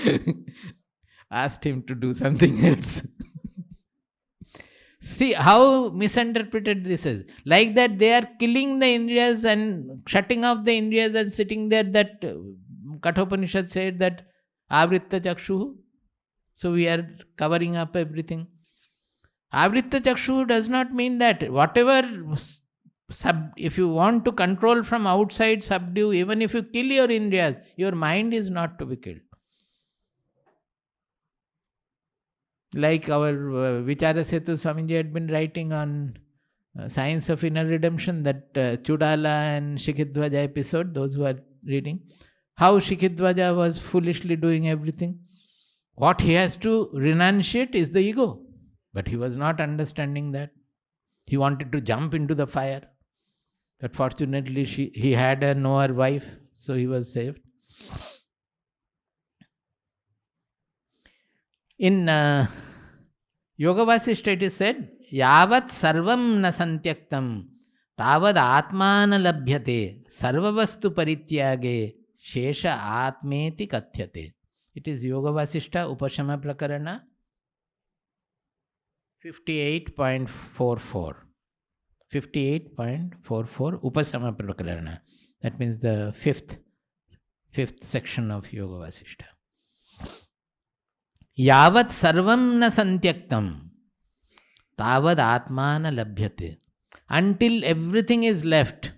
[SPEAKER 1] and asked him to do something else. See how misinterpreted this is. Like that they are killing the Indriyas and shutting off the Indriyas and sitting there, that Kathopanishad said that Avritta Chakshu. So we are covering up everything. Avritta Chakshu does not mean that. Whatever, if you want to control from outside, subdue, even if you kill your Indriyas, your mind is not to be killed. Like our Vichara Setu Swamiji had been writing on Science of Inner Redemption, that Chudala and Shikhidwaja episode, those who are reading, how Shikhidwaja was foolishly doing everything. What he has to renunciate is the ego. But he was not understanding that. He wanted to jump into the fire. But fortunately he had a knower wife, so he was saved. In Yoga Vasishta it is said, Yavat sarvam na santyaktam tavad atmana labhyate sarvavastu parityage shesha atmeti kathyate. It is Yoga Vasishta Upashama Prakarana 58.44. 58.44 Upasama Prakarana. That means the fifth section of Yoga Vasishta. Yavat sarvam na santyaktam tavad atmana labhyate. Until everything is left,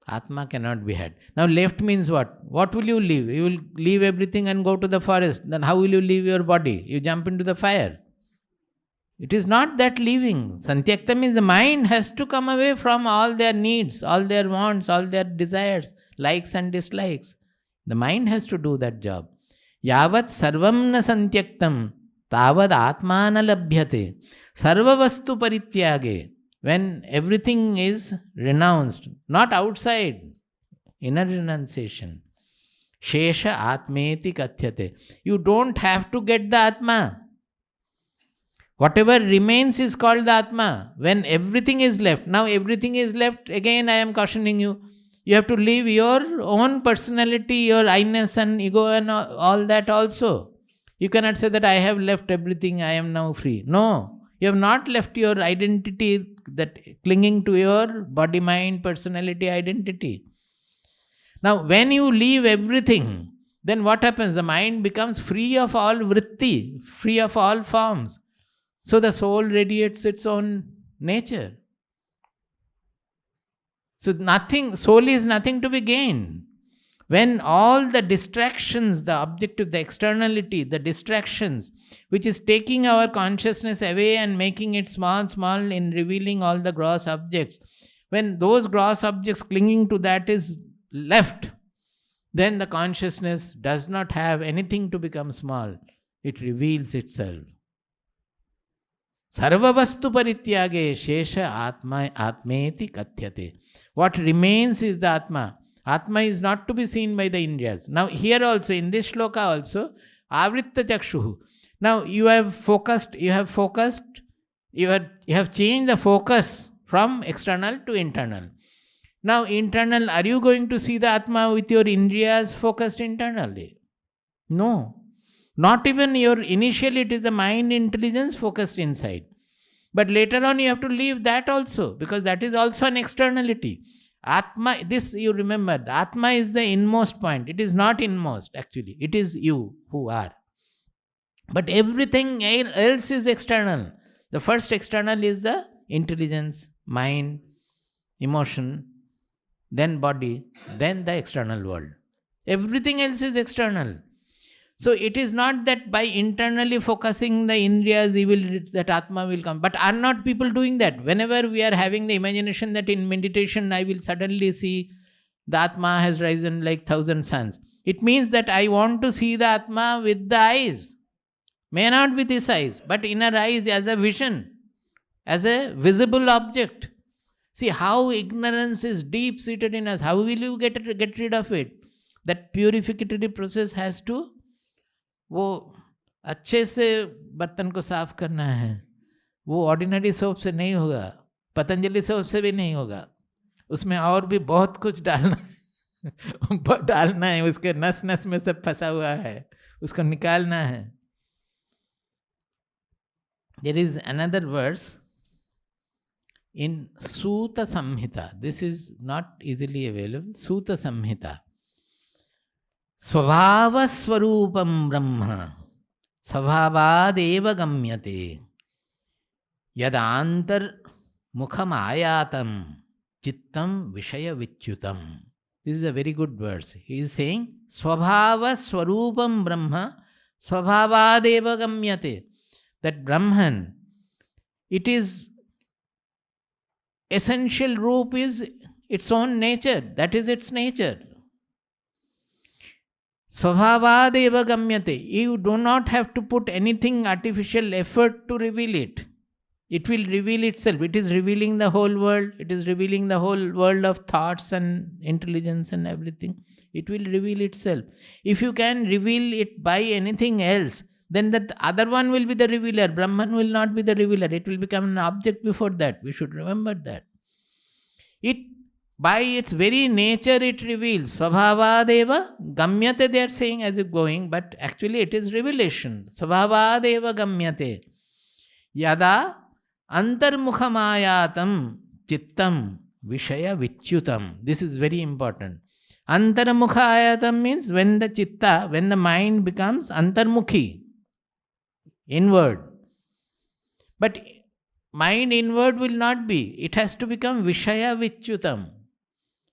[SPEAKER 1] Atma cannot be had. Now left means what? What will you leave? You will leave everything and go to the forest. Then how will you leave your body? You jump into the fire. It is not that leaving. Santyakta means the mind has to come away from all their needs, all their wants, all their desires, likes and dislikes. The mind has to do that job. Yavat sarvam na santyaktam tavad atmana labhyate sarvavastu parityage. When everything is renounced, not outside, inner renunciation. Shesha atmeti kathyate. You don't have to get the Atma. Whatever remains is called the Atma. When everything is left, now everything is left, again I am cautioning you, you have to leave your own personality, your I-ness and ego and all that also. You cannot say that I have left everything, I am now free. No, you have not left your identity, that clinging to your body, mind, personality, identity. Now, when you leave everything, then what happens? The mind becomes free of all vritti, free of all forms. So the soul radiates its own nature. So soul is nothing to be gained. When all the distractions, the objective, the externality, the distractions, which is taking our consciousness away and making it small in revealing all the gross objects, when those gross objects clinging to that is left, then the consciousness does not have anything to become small. It reveals itself. Sarvavastu parityage shesha atmeti kathyate. What remains is the Atma. Atma is not to be seen by the Indriyas. Now here also, in this shloka also, Avritta Chakshuhu. Now you have changed the focus from external to internal. Now internal, are you going to see the Atma with your Indriyas focused internally? No. Not even initially it is the mind intelligence focused inside. But later on you have to leave that also, because that is also an externality. Atma, this you remember, the Atma is the inmost point. It is not inmost actually. It is you who are. But everything else is external. The first external is the intelligence, mind, emotion, then body, then the external world. Everything else is external. So it is not that by internally focusing the Indriyas, that Atma will come. But are not people doing that? Whenever we are having the imagination that in meditation I will suddenly see the Atma has risen like 1,000 suns. It means that I want to see the Atma with the eyes. May not with his eyes, but inner eyes as a vision, as a visible object. See how ignorance is deep seated in us. How will you get rid of it? That purificatory process has to, वो अच्छे से बर्तन को साफ करना है. वो ordinary soap से नहीं होगा, पतंजलि सोप से भी नहीं होगा. उसमें और भी बहुत कुछ डालना है. उसके नस नस में सब फंसा हुआ है, उसको निकालना है. There is another verse in Sutta Samhita. This is not easily available. Sutta Samhita. Svabhava Swarupam Brahma Svabhavadeva Gamyate Yadantar Mukham Ayatam Chittam Vishaya Vichyutam. This is a very good verse. He is saying Svabhava Swarupam Brahma Svabhavadeva Gamyate. That Brahman, it is essential roop is its own nature. That is its nature. Svabhavadeva gamyate. You do not have to put anything artificial effort to reveal it. It will reveal itself. It is revealing the whole world. It is revealing the whole world of thoughts and intelligence and everything. It will reveal itself. If you can reveal it by anything else, then that other one will be the revealer. Brahman will not be the revealer. It will become an object before that. We should remember that. It, by its very nature, it reveals. Svabhavadeva gamyate, they are saying as if going, but actually it is revelation. Svabhavadeva gamyate. Yada antarmukhamayatam chittam vishaya vichyutam. This is very important. Antarmukhayatam means when the chitta, when the mind becomes antarmukhi, inward. But mind inward will not be. It has to become Vishaya Vichyutam.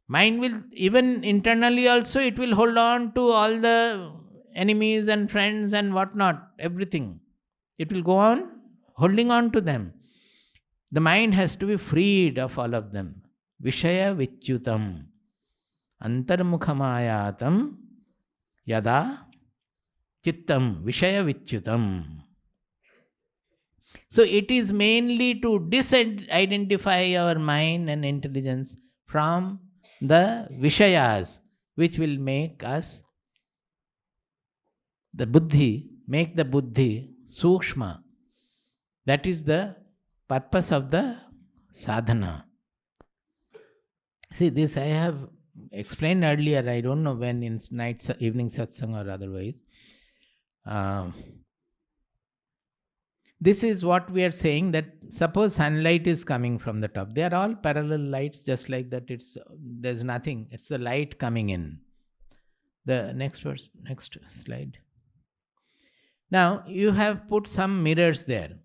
[SPEAKER 1] Mind will, even internally also, it will hold on to all the enemies and friends and whatnot, everything. It will go on holding on to them. The mind has to be freed of all of them. Vishaya Vichyutam. Antarmukhamayatam yada chittam Vishaya Vichyutam. So it is mainly to disidentify our mind and intelligence from the Vishayas, which will make us the Buddhi, make the Buddhi Sukshma. That is the purpose of the sadhana. See, this I have explained earlier, I don't know when, in evening satsang or otherwise. This is what we are saying, that suppose sunlight is coming from the top. They are all parallel lights, just like that. There's nothing. It's the light coming in. The next verse, next slide. Now you have put some mirrors there.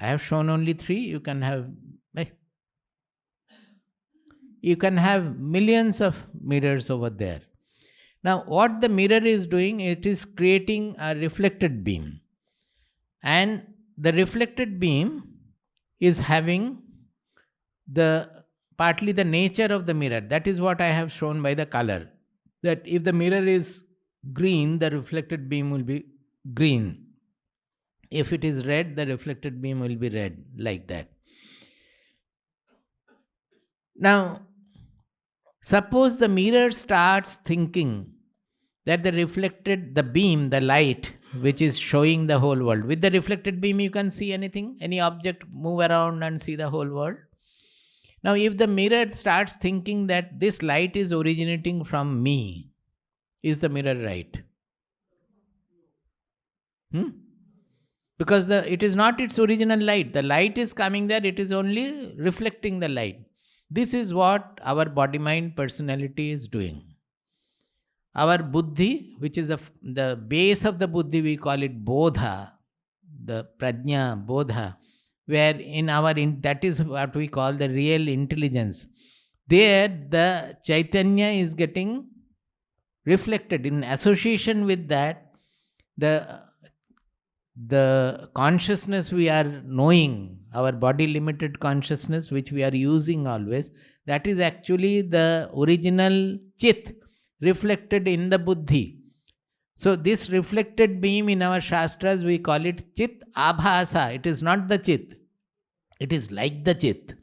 [SPEAKER 1] I have shown only 3. You can have millions of mirrors over there. Now what the mirror is doing, it is creating a reflected beam. And the reflected beam is having partly the nature of the mirror. That is what I have shown by the color. That if the mirror is green, the reflected beam will be green. If it is red, the reflected beam will be red, like that. Now, suppose the mirror starts thinking that the beam, the light, which is showing the whole world. With the reflected beam, you can see anything, any object move around and see the whole world. Now, if the mirror starts thinking that this light is originating from me, is the mirror right? Because it is not its original light. The light is coming there, it is only reflecting the light. This is what our body, mind, personality is doing. Our buddhi, which is the base of the buddhi, we call it bodha, the prajna, bodha, where that is what we call the real intelligence. There, the Chaitanya is getting reflected. In association with that, the consciousness we are knowing, our body limited consciousness, which we are using always, that is actually the original chit reflected in the buddhi. So this reflected beam in our shastras, we call it chit abhasa. It is not the chit. It is like the chit.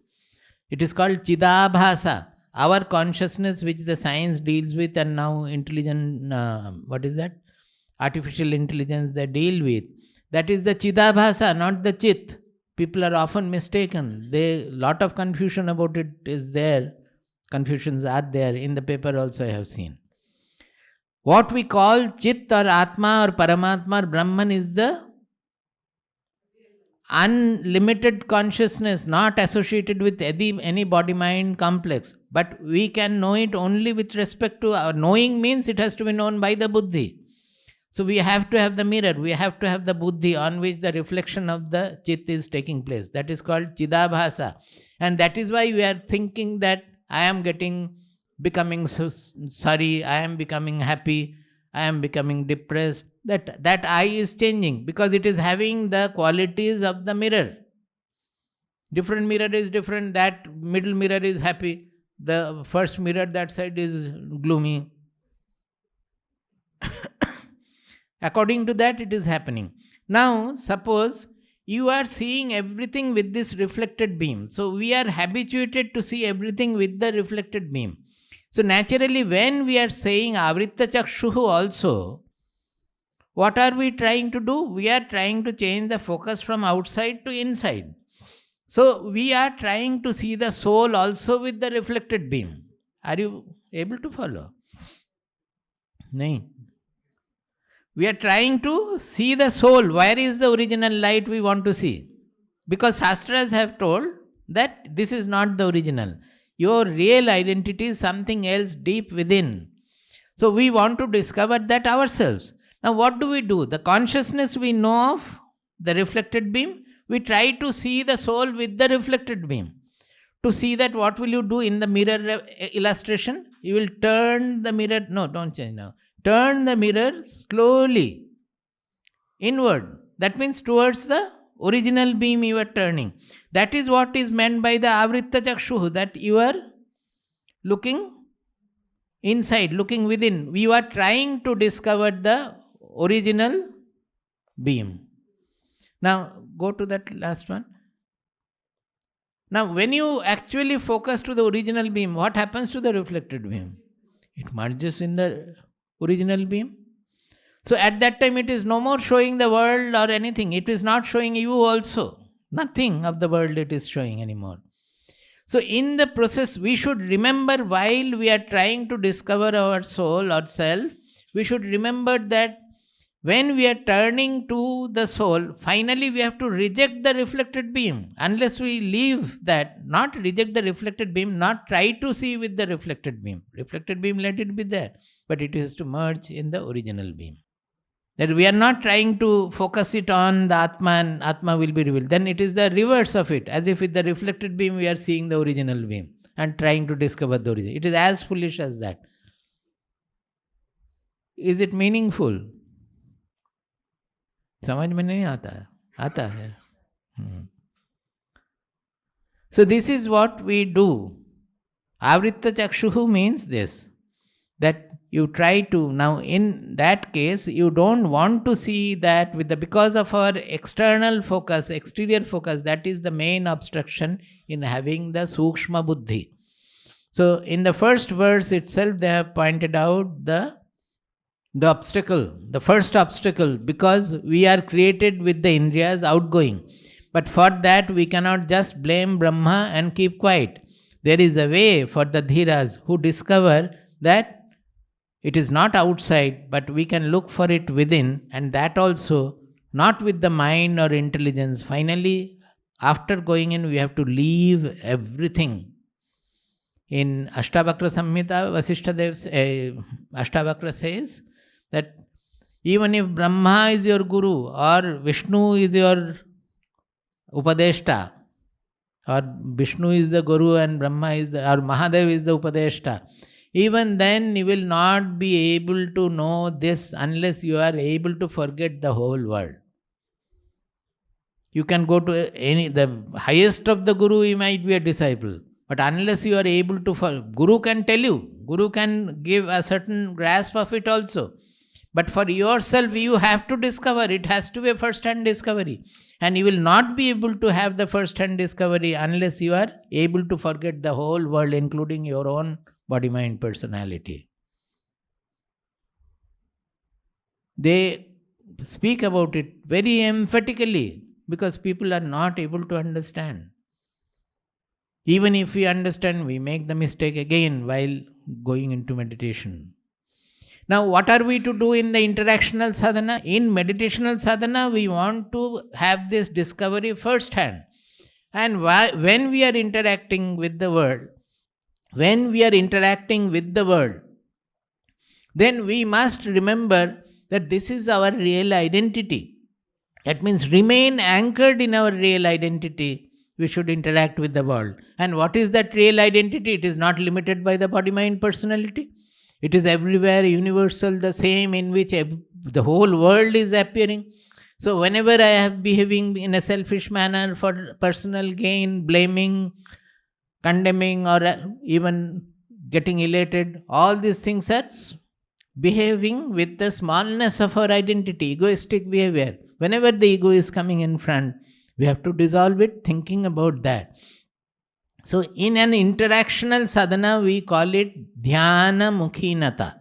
[SPEAKER 1] It is called chidabhasa. Our consciousness, which the science deals with, and now intelligent, artificial intelligence they deal with, that is the chidabhasa, not the chit. People are often mistaken. Lot of confusion about it is there. Confusions are there. In the paper also I have seen. What we call chit or atma or paramatma or Brahman is the unlimited consciousness, not associated with any body-mind complex. But we can know it only with respect to our knowing, means it has to be known by the buddhi. So we have to have the mirror, we have to have the buddhi on which the reflection of the chit is taking place. That is called chidabhasa. And that is why we are thinking that I am becoming sorry, I am becoming happy, I am becoming depressed. That I is changing because it is having the qualities of the mirror. Different mirror is different. That middle mirror is happy. The first mirror, that side, is gloomy. According to that, it is happening. Now, suppose you are seeing everything with this reflected beam. So, we are habituated to see everything with the reflected beam. So, naturally, when we are saying avritta chakshuhu also, what are we trying to do? We are trying to change the focus from outside to inside. So, we are trying to see the soul also with the reflected beam. Are you able to follow? No. We are trying to see the soul. Where is the original light we want to see? Because Shastras have told that this is not the original. Your real identity is something else deep within. So we want to discover that ourselves. Now what do? The consciousness we know of, the reflected beam, we try to see the soul with the reflected beam. To see that, what will you do in the mirror illustration? You will turn the mirror. No, don't change now. Turn the mirror slowly inward. That means towards the original beam you are turning. That is what is meant by the avritta chakshuhu, that you are looking inside, looking within. You are trying to discover the original beam. Now go to that last one. Now when you actually focus to the original beam, what happens to the reflected beam? It merges in the original beam. So at that time it is no more showing the world or anything. It is not showing you also. Nothing of the world it is showing anymore. So in the process, we should remember, while we are trying to discover our soul or self, we should remember that when we are turning to the soul, finally we have to reject the reflected beam. Unless we leave that, not reject the reflected beam, not try to see with the reflected beam. Reflected beam, let it be there. But it is to merge in the original beam. That we are not trying to focus it on the Atma and Atma will be revealed. Then it is the reverse of it. As if with the reflected beam we are seeing the original beam and trying to discover the origin. It is as foolish as that. Is it meaningful? समझ में नहीं आता है. So this is what we do. Avritta chakshuhu means this, that you try to, now in that case, you don't want to see that because of our external focus, exterior focus, that is the main obstruction in having the sukshma buddhi. So in the first verse itself, they have pointed out the the obstacle, the first obstacle, because we are created with the Indriyas outgoing. But for that, we cannot just blame Brahma and keep quiet. There is a way for the Dhiras who discover that it is not outside, but we can look for it within, and that also not with the mind or intelligence. Finally, after going in, we have to leave everything. In Ashtavakra Samhita, Ashtavakra says that even if Brahma is your guru or Vishnu is your Upadeshta, or Vishnu is the guru and Brahma is the, or Mahadev is the Upadeshta, even then you will not be able to know this unless you are able to forget the whole world. You can go to the highest of the guru, you might be a disciple. But unless you are able to, Guru can tell you, Guru can give a certain grasp of it also. But for yourself, you have to discover. It has to be a first-hand discovery. And you will not be able to have the first-hand discovery unless you are able to forget the whole world, including your own body, mind, personality. They speak about it very emphatically because people are not able to understand. Even if we understand, we make the mistake again while going into meditation. Now, what are we to do in the interactional sadhana? In meditational sadhana, we want to have this discovery firsthand. And when we are interacting with the world, then we must remember that this is our real identity. That means remain anchored in our real identity. We should interact with the world. And what is that real identity? It is not limited by the body, mind, personality. It is everywhere, universal, the same in which the whole world is appearing. So whenever I am behaving in a selfish manner for personal gain, blaming, condemning, or even getting elated, all these things are behaving with the smallness of our identity, egoistic behavior. Whenever the ego is coming in front, we have to dissolve it, thinking about that. So in an interactional sadhana, we call it dhyana mukhinata.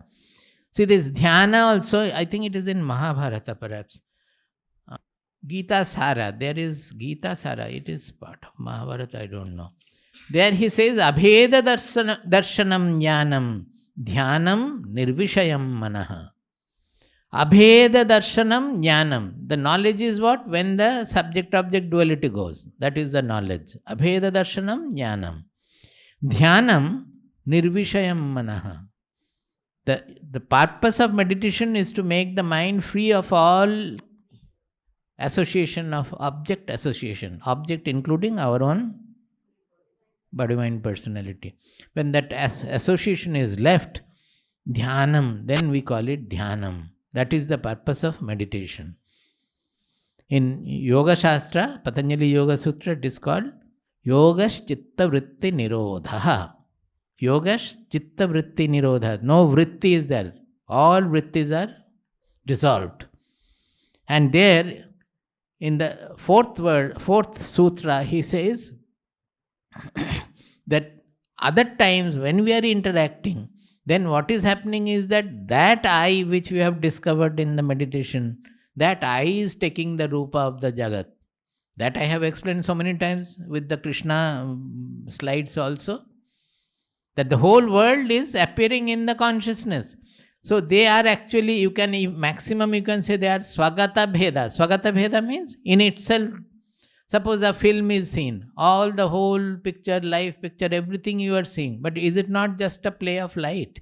[SPEAKER 1] See, this dhyana also, I think it is in Mahabharata perhaps. Gita Sara, there is Gita Sara, it is part of Mahabharata, I don't know. There he says, Abheda darshanam jnanam, dhyanam nirvishayam manaha. Abheda darshanam jnanam. The knowledge is what? When the subject-object duality goes. That is the knowledge. Abheda darshanam jnanam. Dhyanam nirvishayam manaha. The purpose of meditation is to make the mind free of all association of object association. Object including our own body, mind, personality. When that association is left, dhyanam, then we call it dhyanam. That is the purpose of meditation. In Yoga Shastra, Patanjali Yoga Sutra, it is called Yogash Chitta Vritti Nirodha. Yogash Chitta Vritti Nirodha. No vritti is there. All vrittis are dissolved. And there, in the fourth sutra, he says that other times when we are interacting, then what is happening is that I which we have discovered in the meditation, that I is taking the rupa of the Jagat. That I have explained so many times with the Krishna slides also. That the whole world is appearing in the consciousness. So they are actually, maximum you can say they are swagata bheda. Swagata bheda means in itself. Suppose a film is seen, all the whole picture, life picture, everything you are seeing. But is it not just a play of light?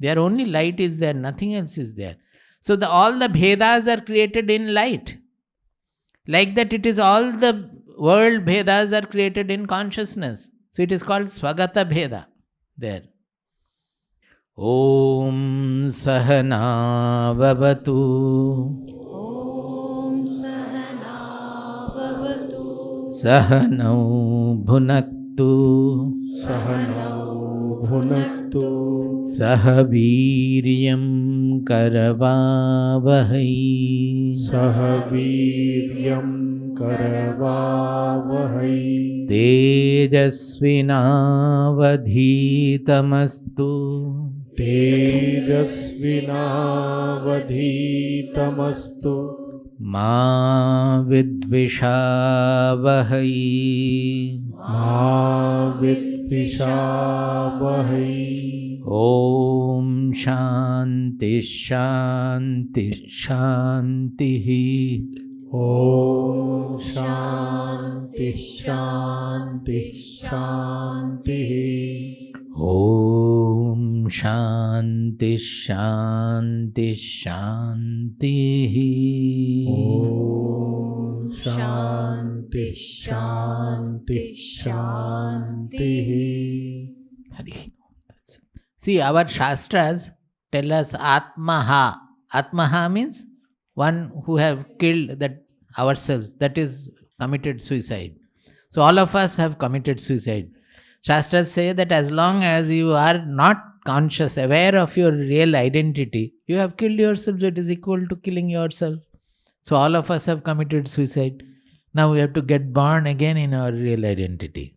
[SPEAKER 1] There only light is there, nothing else is there. So all the bhedas are created in light. Like that it is all the world bhedas are created in consciousness. So it is called swagata bheda there. Om Sahana Vavatu. Sahanau bhunaktu. Sahaviryam karavavahai. Tejasvinavadhitamastu.
[SPEAKER 2] तेजस्विनावधीतमस्तु
[SPEAKER 1] मा विद्विषावहै
[SPEAKER 2] मा विद्विषावहै
[SPEAKER 1] ॐ शान्ति शान्ति शान्तिः
[SPEAKER 2] ॐ शान्ति शान्ति शान्तिः
[SPEAKER 1] ॐ शान्ति शान्ति शान्तिः
[SPEAKER 2] ॐ शान्ति शान्ति शान्तिः
[SPEAKER 1] Hari. See, our Shastras tell us Atmaha. Atmaha means one who have killed that ourselves, that is committed suicide. So all of us have committed suicide. Shastras say that as long as you are not conscious, aware of your real identity, you have killed yourself, that is equal to killing yourself. So all of us have committed suicide. Now we have to get born again in our real identity.